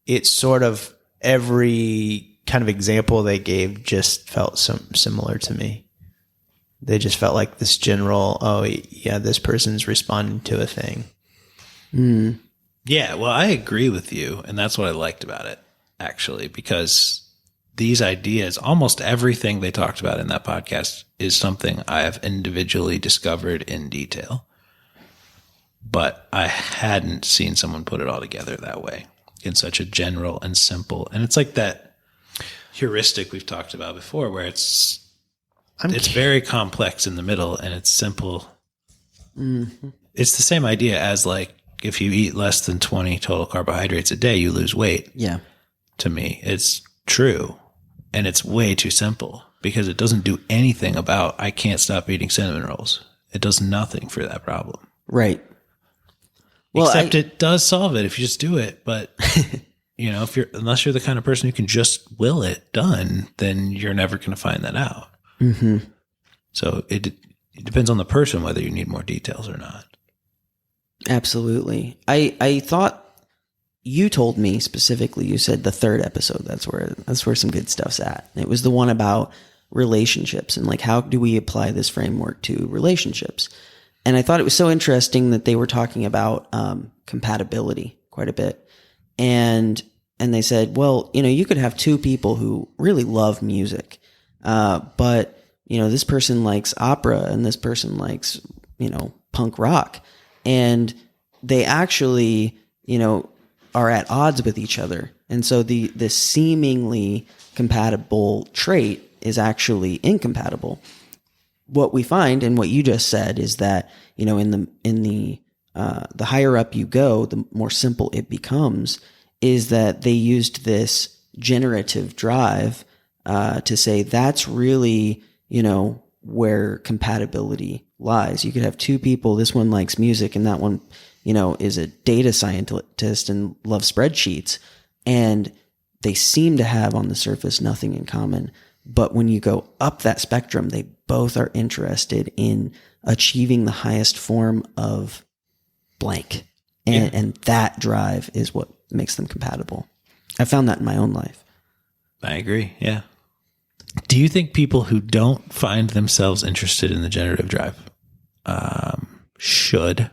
it's sort of every kind of example they gave just felt similar to me. They just felt like this general, oh yeah, this person's responding to a thing. Yeah, well, I agree with you. And that's what I liked about it, actually, because these ideas, almost everything they talked about in that podcast is something I have individually discovered in detail. But I hadn't seen someone put it all together that way in such a general and simple. And it's like that heuristic we've talked about before where it's very complex in the middle and it's simple. It's the same idea as like if you eat less than 20 total carbohydrates a day, you lose weight. Yeah. To me, it's true. And it's way too simple because it doesn't do anything about I can't stop eating cinnamon rolls. It does nothing for that problem. Right. Well, except it does solve it if you just do it. But, unless you're the kind of person who can just will it done, then you're never going to find that out. So it depends on the person whether you need more details or not. Absolutely. I thought you told me specifically, you said the third episode, that's where some good stuff's at. It was the one about relationships and like, how do we apply this framework to relationships? And I thought it was so interesting that they were talking about compatibility quite a bit. And they said, well, you could have two people who really love music, but, this person likes opera and this person likes, punk rock. And they actually, are at odds with each other. And so the seemingly compatible trait is actually incompatible. What we find and what you just said is that, in the higher up you go, the more simple it becomes, is that they used this generative drive to say that's really, where compatibility lies. You could have two people, this one likes music and that one, is a data scientist and loves spreadsheets, and they seem to have on the surface nothing in common. But when you go up that spectrum, they both are interested in achieving the highest form of blank. And that drive is what makes them compatible. I found that in my own life. I agree. Yeah. Do you think people who don't find themselves interested in the generative drive should?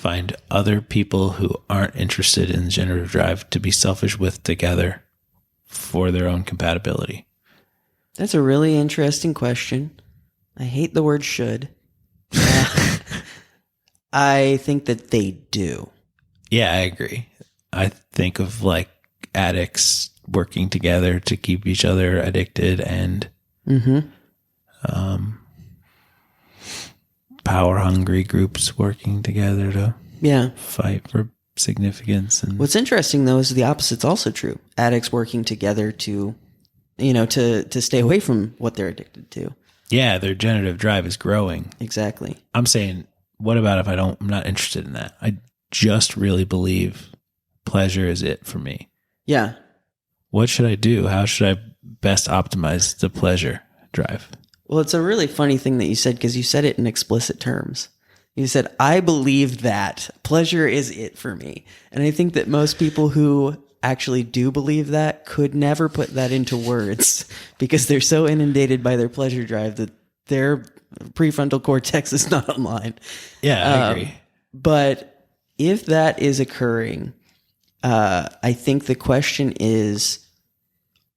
find other people who aren't interested in generative drive to be selfish with together for their own compatibility? That's a really interesting question. I hate the word should. I think that they do. Yeah, I agree. I think of like addicts working together to keep each other addicted, and power hungry groups working together to fight for significance. And what's interesting though is the opposite's also true. Addicts working together to, to stay away from what they're addicted to. Yeah, their generative drive is growing. Exactly. I'm saying, what about if I'm not interested in that? I just really believe pleasure is it for me. Yeah. What should I do? How should I best optimize the pleasure drive? Well, it's a really funny thing that you said, because you said it in explicit terms. You said, I believe that pleasure is it for me. And I think that most people who actually do believe that could never put that into words because they're so inundated by their pleasure drive that their prefrontal cortex is not online. Yeah, I agree. But if that is occurring, I think the question is,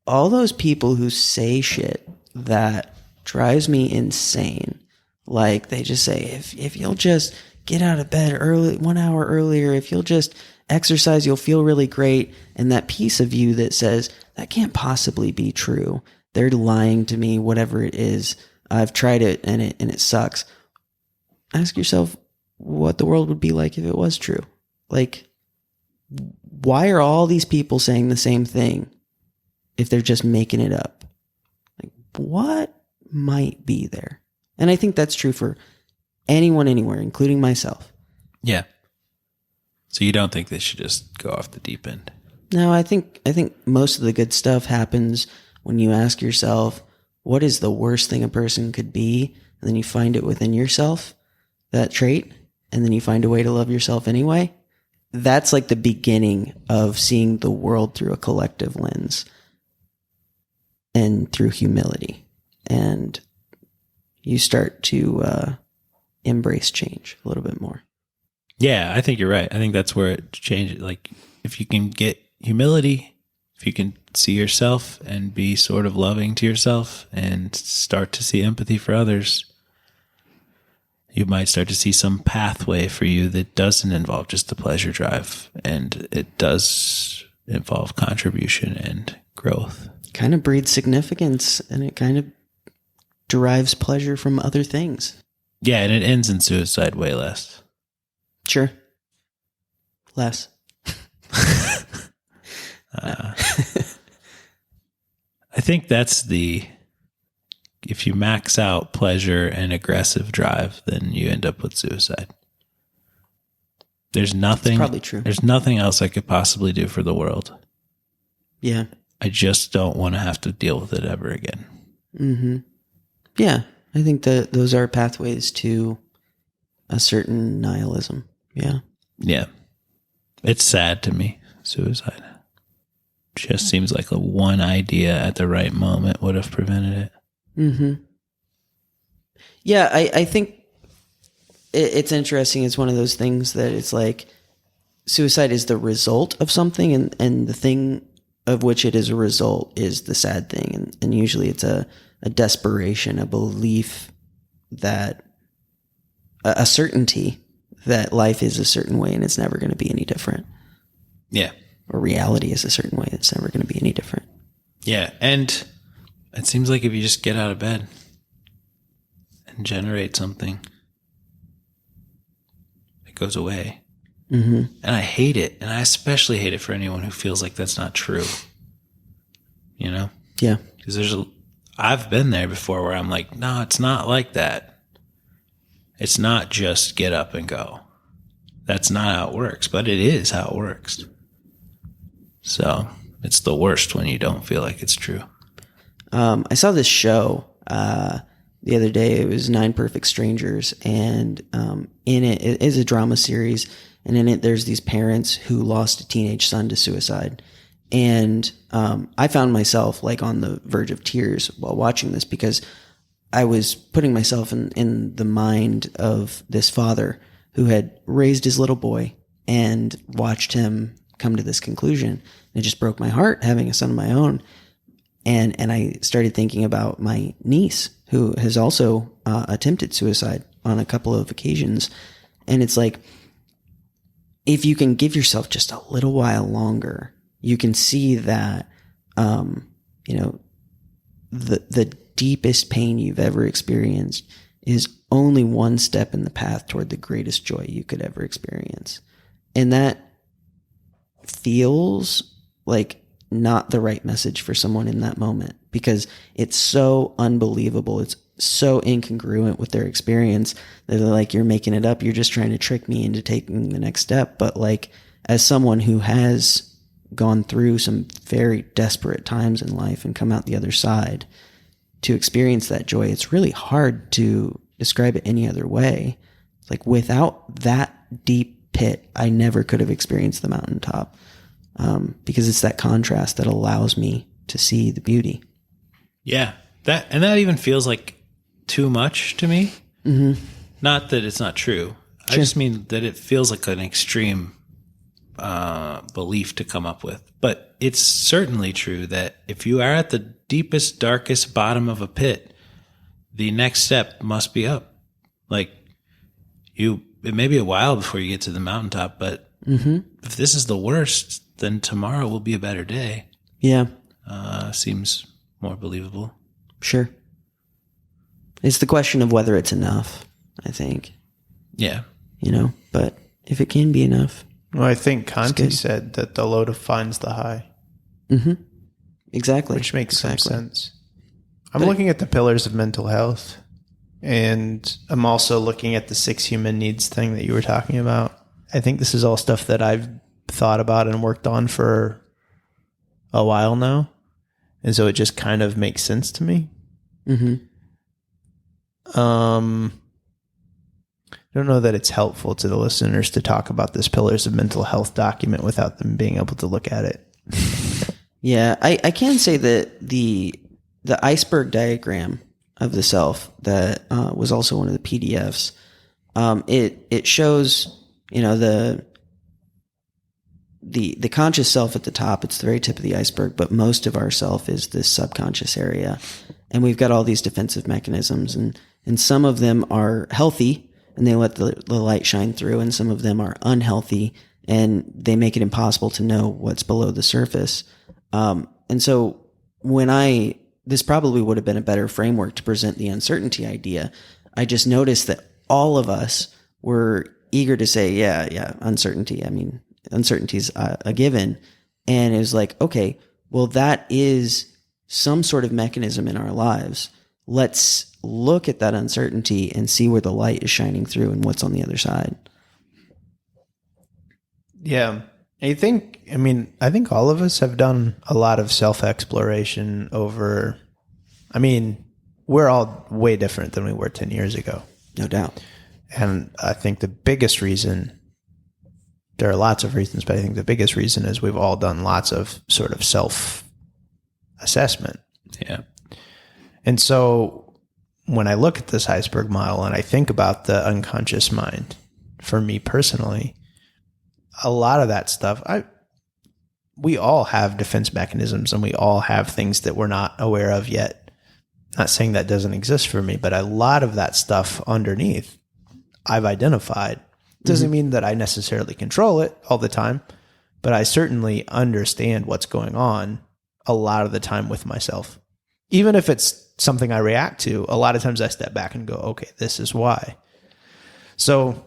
all those people who say shit that drives me insane, like they just say, if you'll just get out of bed early, 1 hour earlier, if you'll just exercise, you'll feel really great. And that piece of you that says, that can't possibly be true. They're lying to me, whatever it is. I've tried it and it sucks. Ask yourself what the world would be like if it was true. Like, why are all these people saying the same thing if they're just making it up? Like, what might be there? And I think that's true for anyone, anywhere, including myself. Yeah. So you don't think they should just go off the deep end? No, I think most of the good stuff happens when you ask yourself, what is the worst thing a person could be? And then you find it within yourself, that trait, and then you find a way to love yourself anyway. That's like the beginning of seeing the world through a collective lens and through humility. And you start to embrace change a little bit more. Yeah, I think you're right. I think that's where it changes. Like, if you can get humility, if you can see yourself and be sort of loving to yourself and start to see empathy for others, you might start to see some pathway for you that doesn't involve just the pleasure drive, and it does involve contribution and growth. Kind of breeds significance, and it kind of derives pleasure from other things. Yeah, and it ends in suicide way less. Sure. Less. I think that's if you max out pleasure and aggressive drive, then you end up with suicide. There's nothing. That's probably true. There's nothing else I could possibly do for the world. Yeah. I just don't want to have to deal with it ever again. Mm-hmm. Yeah. I think that those are pathways to a certain nihilism. Yeah. Yeah. It's sad to me, suicide. Just seems like a one idea at the right moment would have prevented it. Mm-hmm. Yeah, I think it's interesting. It's one of those things that it's like suicide is the result of something, and the thing of which it is a result is the sad thing. And usually it's a desperation, a belief that a certainty that life is a certain way and it's never going to be any different. Yeah. Or reality is a certain way, it's never going to be any different. Yeah. And it seems like if you just get out of bed and generate something, it goes away. Mm-hmm. And I hate it. And I especially hate it for anyone who feels like that's not true. You know? Yeah. Because I've been there before where I'm like, no, it's not like that. It's not just get up and go. That's not how it works, but it is how it works. So it's the worst when you don't feel like it's true. I saw this show the other day. It was 9 Perfect Strangers, and in it is a drama series, and in it there's these parents who lost a teenage son to suicide. And I found myself like on the verge of tears while watching this, because I was putting myself in the mind of this father who had raised his little boy and watched him come to this conclusion. And it just broke my heart having a son of my own. And I started thinking about my niece, who has also attempted suicide on a couple of occasions. And it's like, if you can give yourself just a little while longer, you can see that, the deepest pain you've ever experienced is only one step in the path toward the greatest joy you could ever experience. And that feels like not the right message for someone in that moment, because it's so unbelievable. It's so incongruent with their experience that they're like, you're making it up. You're just trying to trick me into taking the next step. But like, as someone who has gone through some very desperate times in life and come out the other side, to experience that joy, it's really hard to describe it any other way. Like, without that deep pit, I never could have experienced the mountaintop, because it's that contrast that allows me to see the beauty. Yeah, that even feels like too much to me. Mm-hmm. Not that it's not true. Sure. I just mean that it feels like an extreme belief to come up with. But it's certainly true that if you are at the deepest, darkest bottom of a pit, the next step must be up. Like, it may be a while before you get to the mountaintop, but if this is the worst, then tomorrow will be a better day. Yeah. Seems more believable. Sure. It's the question of whether it's enough, I think. Yeah. But if it can be enough. Well, I think Conte said that the low defines the high. Mm-hmm. Exactly. Which makes some sense. I'm looking at the pillars of mental health, and I'm also looking at the 6 human needs thing that you were talking about. I think this is all stuff that I've thought about and worked on for a while now. And so it just kind of makes sense to me. Mm-hmm. I don't know that it's helpful to the listeners to talk about this Pillars of Mental Health document without them being able to look at it. Yeah, I can say that the iceberg diagram of the self that was also one of the PDFs, it shows, the conscious self at the top. It's the very tip of the iceberg, but most of our self is this subconscious area. And we've got all these defensive mechanisms, and some of them are healthy and they let the light shine through, and some of them are unhealthy and they make it impossible to know what's below the surface. And so this probably would have been a better framework to present the uncertainty idea. I just noticed that all of us were eager to say, yeah, uncertainty. I mean, uncertainty is a given. And it was like, okay, well, that is some sort of mechanism in our lives. Let's look at that uncertainty and see where the light is shining through and what's on the other side. Yeah. I think all of us have done a lot of self-exploration over, we're all way different than we were 10 years ago. No doubt. And I think the biggest reason, there are lots of reasons, but I think the biggest reason is we've all done lots of sort of self-assessment. Yeah. And so when I look at this iceberg model and I think about the unconscious mind, for me personally, a lot of that stuff, we all have defense mechanisms and we all have things that we're not aware of yet. Not saying that doesn't exist for me, but a lot of that stuff underneath I've identified. Doesn't mean that I necessarily control it all the time, but I certainly understand what's going on a lot of the time with myself. Even if it's something I react to, a lot of times I step back and go, okay, this is why. So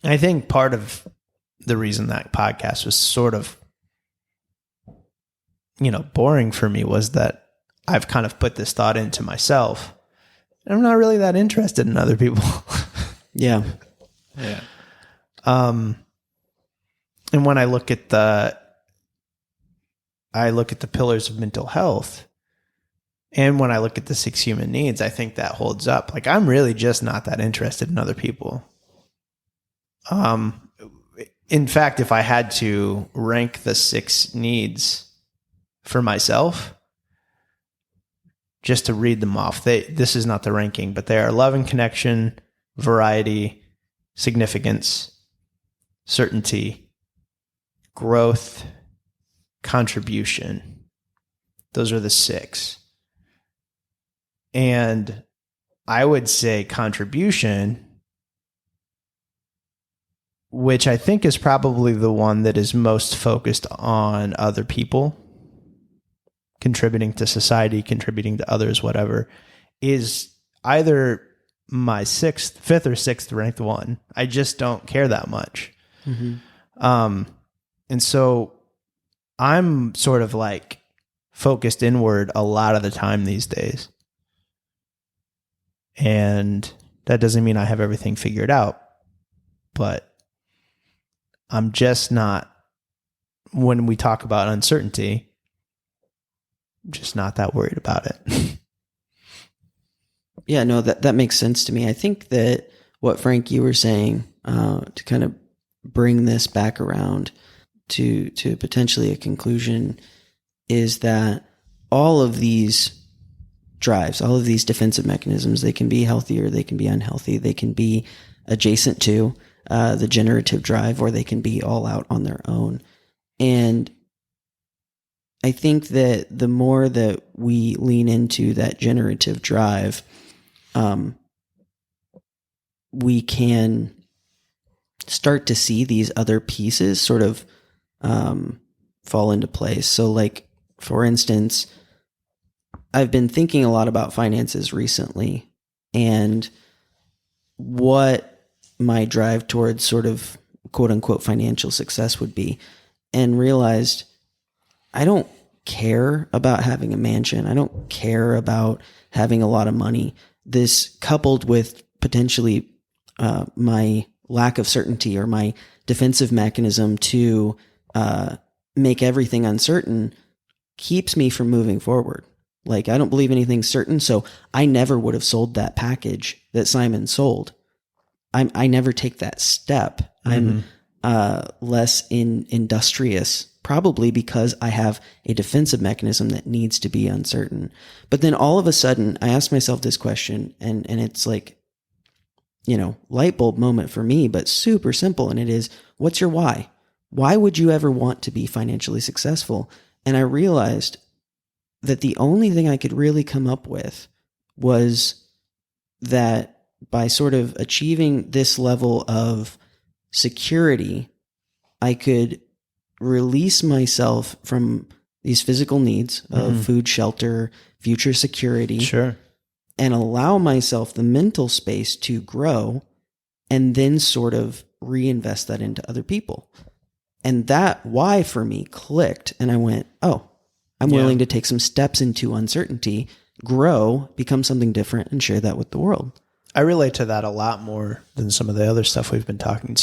I think part of the reason that podcast was sort of, boring for me was that I've kind of put this thought into myself. I'm not really that interested in other people. Yeah. Yeah. And when I look at the pillars of mental health, and when I look at the 6 human needs, I think that holds up. Like, I'm really just not that interested in other people. In fact, if I had to rank the 6 needs for myself, just to read them off, this is not the ranking, but they are love and connection, variety, significance, certainty, growth, contribution. Those are the 6. And I would say contribution, which I think is probably the one that is most focused on other people, contributing to society, contributing to others, whatever, is either my 5th or 6th ranked one. I just don't care that much. Mm-hmm. And so I'm sort of like focused inward a lot of the time these days. And that doesn't mean I have everything figured out, but I'm just not, when we talk about uncertainty, I'm just not that worried about it. Yeah, no, that makes sense to me. I think that what Frank, you were saying, to kind of bring this back around to potentially a conclusion, is that all of these drives, all of these defensive mechanisms, they can be healthy or they can be unhealthy. They can be adjacent to the generative drive, or they can be all out on their own. And I think that the more that we lean into that generative drive, we can start to see these other pieces sort of fall into place. So like, for instance, I've been thinking a lot about finances recently and what my drive towards sort of quote unquote financial success would be, and realized I don't care about having a mansion. I don't care about having a lot of money. This, coupled with potentially my lack of certainty or my defensive mechanism to make everything uncertain, keeps me from moving forward. Like, I don't believe anything's certain, so I never would have sold that package that Simon sold. I never take that step. Mm-hmm. I'm less industrious, probably because I have a defensive mechanism that needs to be uncertain. But then all of a sudden, I asked myself this question, and it's like, light bulb moment for me, but super simple. And it is, what's your why? Why would you ever want to be financially successful? And I realized that the only thing I could really come up with was that by sort of achieving this level of security, I could release myself from these physical needs of food, shelter, future security. Sure. And allow myself the mental space to grow and then sort of reinvest that into other people. And that why for me clicked. And I went, oh, I'm willing to take some steps into uncertainty, grow, become something different, and share that with the world. I relate to that a lot more than some of the other stuff we've been talking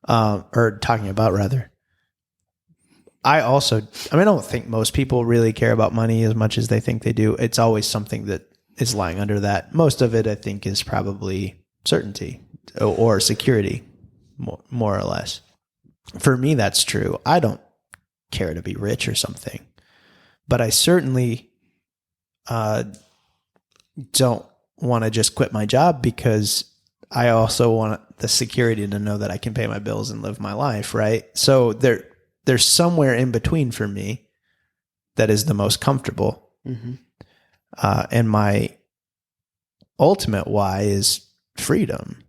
about rather. I don't think most people really care about money as much as they think they do. It's always something that is lying under that. Most of it, I think, is probably certainty or security, more or less. For me, that's true. I don't care to be rich or something, but I certainly don't want to just quit my job, because I also want the security to know that I can pay my bills and live my life, right? So there's somewhere in between for me that is the most comfortable. Mm-hmm. And my ultimate why is freedom.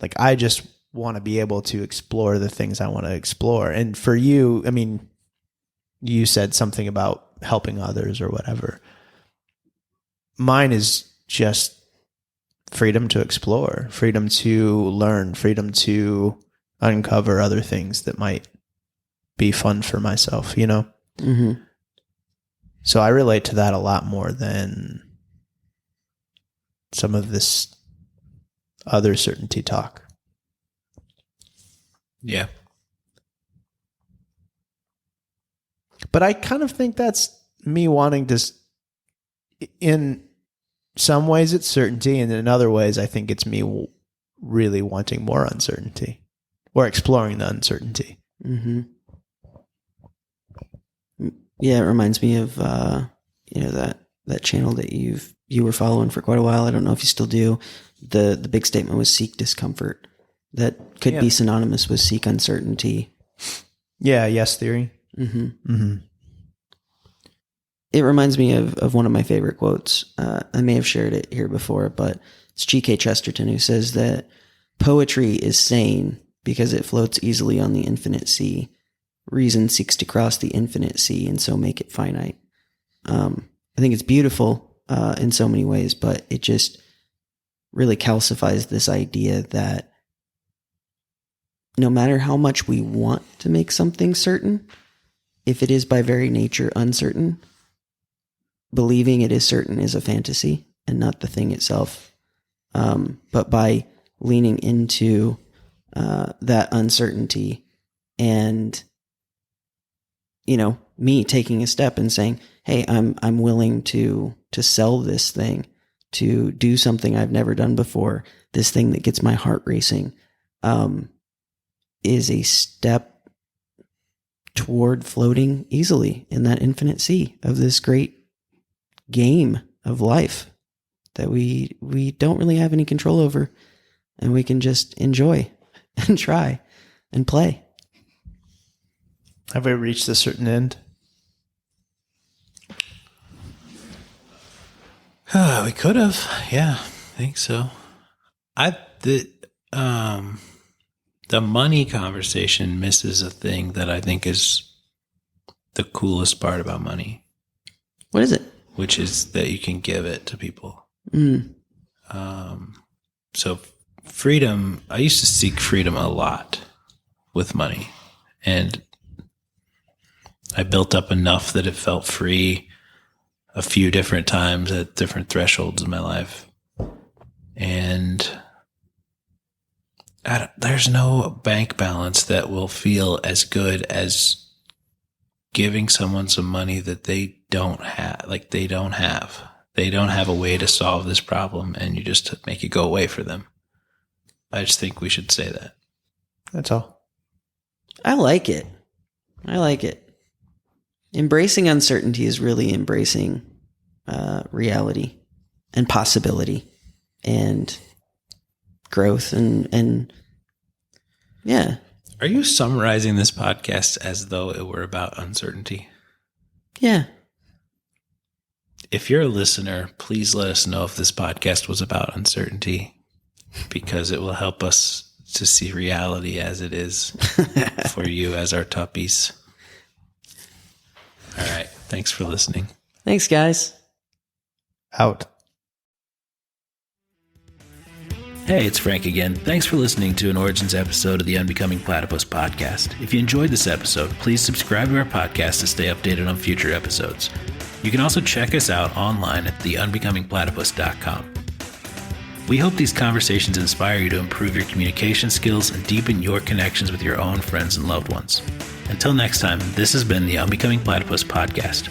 Like, I just want to be able to explore the things I want to explore. And for you, I mean, you said something about helping others or whatever. Mine is just freedom to explore, freedom to learn, freedom to uncover other things that might be fun for myself, Mm-hmm. So I relate to that a lot more than some of this other certainty talk. Yeah. But I kind of think that's me wanting to, in some ways it's certainty, and in other ways I think it's me really wanting more uncertainty or exploring the uncertainty. Mm-hmm. Yeah, it reminds me of that channel that you were following for quite a while. I don't know if you still do. The big statement was seek discomfort. that could be synonymous with seek uncertainty. Yeah, yes theory. Mm-hmm. Mm-hmm. It reminds me of one of my favorite quotes. I may have shared it here before, but it's G.K. Chesterton who says that poetry is sane because it floats easily on the infinite sea. Reason seeks to cross the infinite sea and so make it finite. I think it's beautiful in so many ways, but it just really calcifies this idea that no matter how much we want to make something certain, if it is by very nature uncertain, believing it is certain is a fantasy and not the thing itself. But by leaning into that uncertainty and, me taking a step and saying, hey, I'm willing to sell this thing, to do something I've never done before, this thing that gets my heart racing, is a step toward floating easily in that infinite sea of this great game of life that we don't really have any control over, and we can just enjoy and try and play. Have we reached a certain end? We could have. Yeah, I think so. The money conversation misses a thing that I think is the coolest part about money. What is it? Which is that you can give it to people. So freedom, I used to seek freedom a lot with money, and I built up enough that it felt free a few different times at different thresholds in my life. And there's no bank balance that will feel as good as giving someone some money that they don't have. Like they don't have a way to solve this problem, and you just make it go away for them. I just think we should say that. That's all. I like it. Embracing uncertainty is really embracing reality and possibility and growth and yeah. Are you summarizing this podcast as though it were about uncertainty? Yeah. If you're a listener, please let us know if this podcast was about uncertainty, because it will help us to see reality as it is for you as our tuppies. All right. Thanks for listening. Thanks, guys. Out. Hey, it's Frank again. Thanks for listening to an Origins episode of the Unbecoming Platypus podcast. If you enjoyed this episode, please subscribe to our podcast to stay updated on future episodes. You can also check us out online at theunbecomingplatypus.com. We hope these conversations inspire you to improve your communication skills and deepen your connections with your own friends and loved ones. Until next time, this has been the Unbecoming Platypus podcast.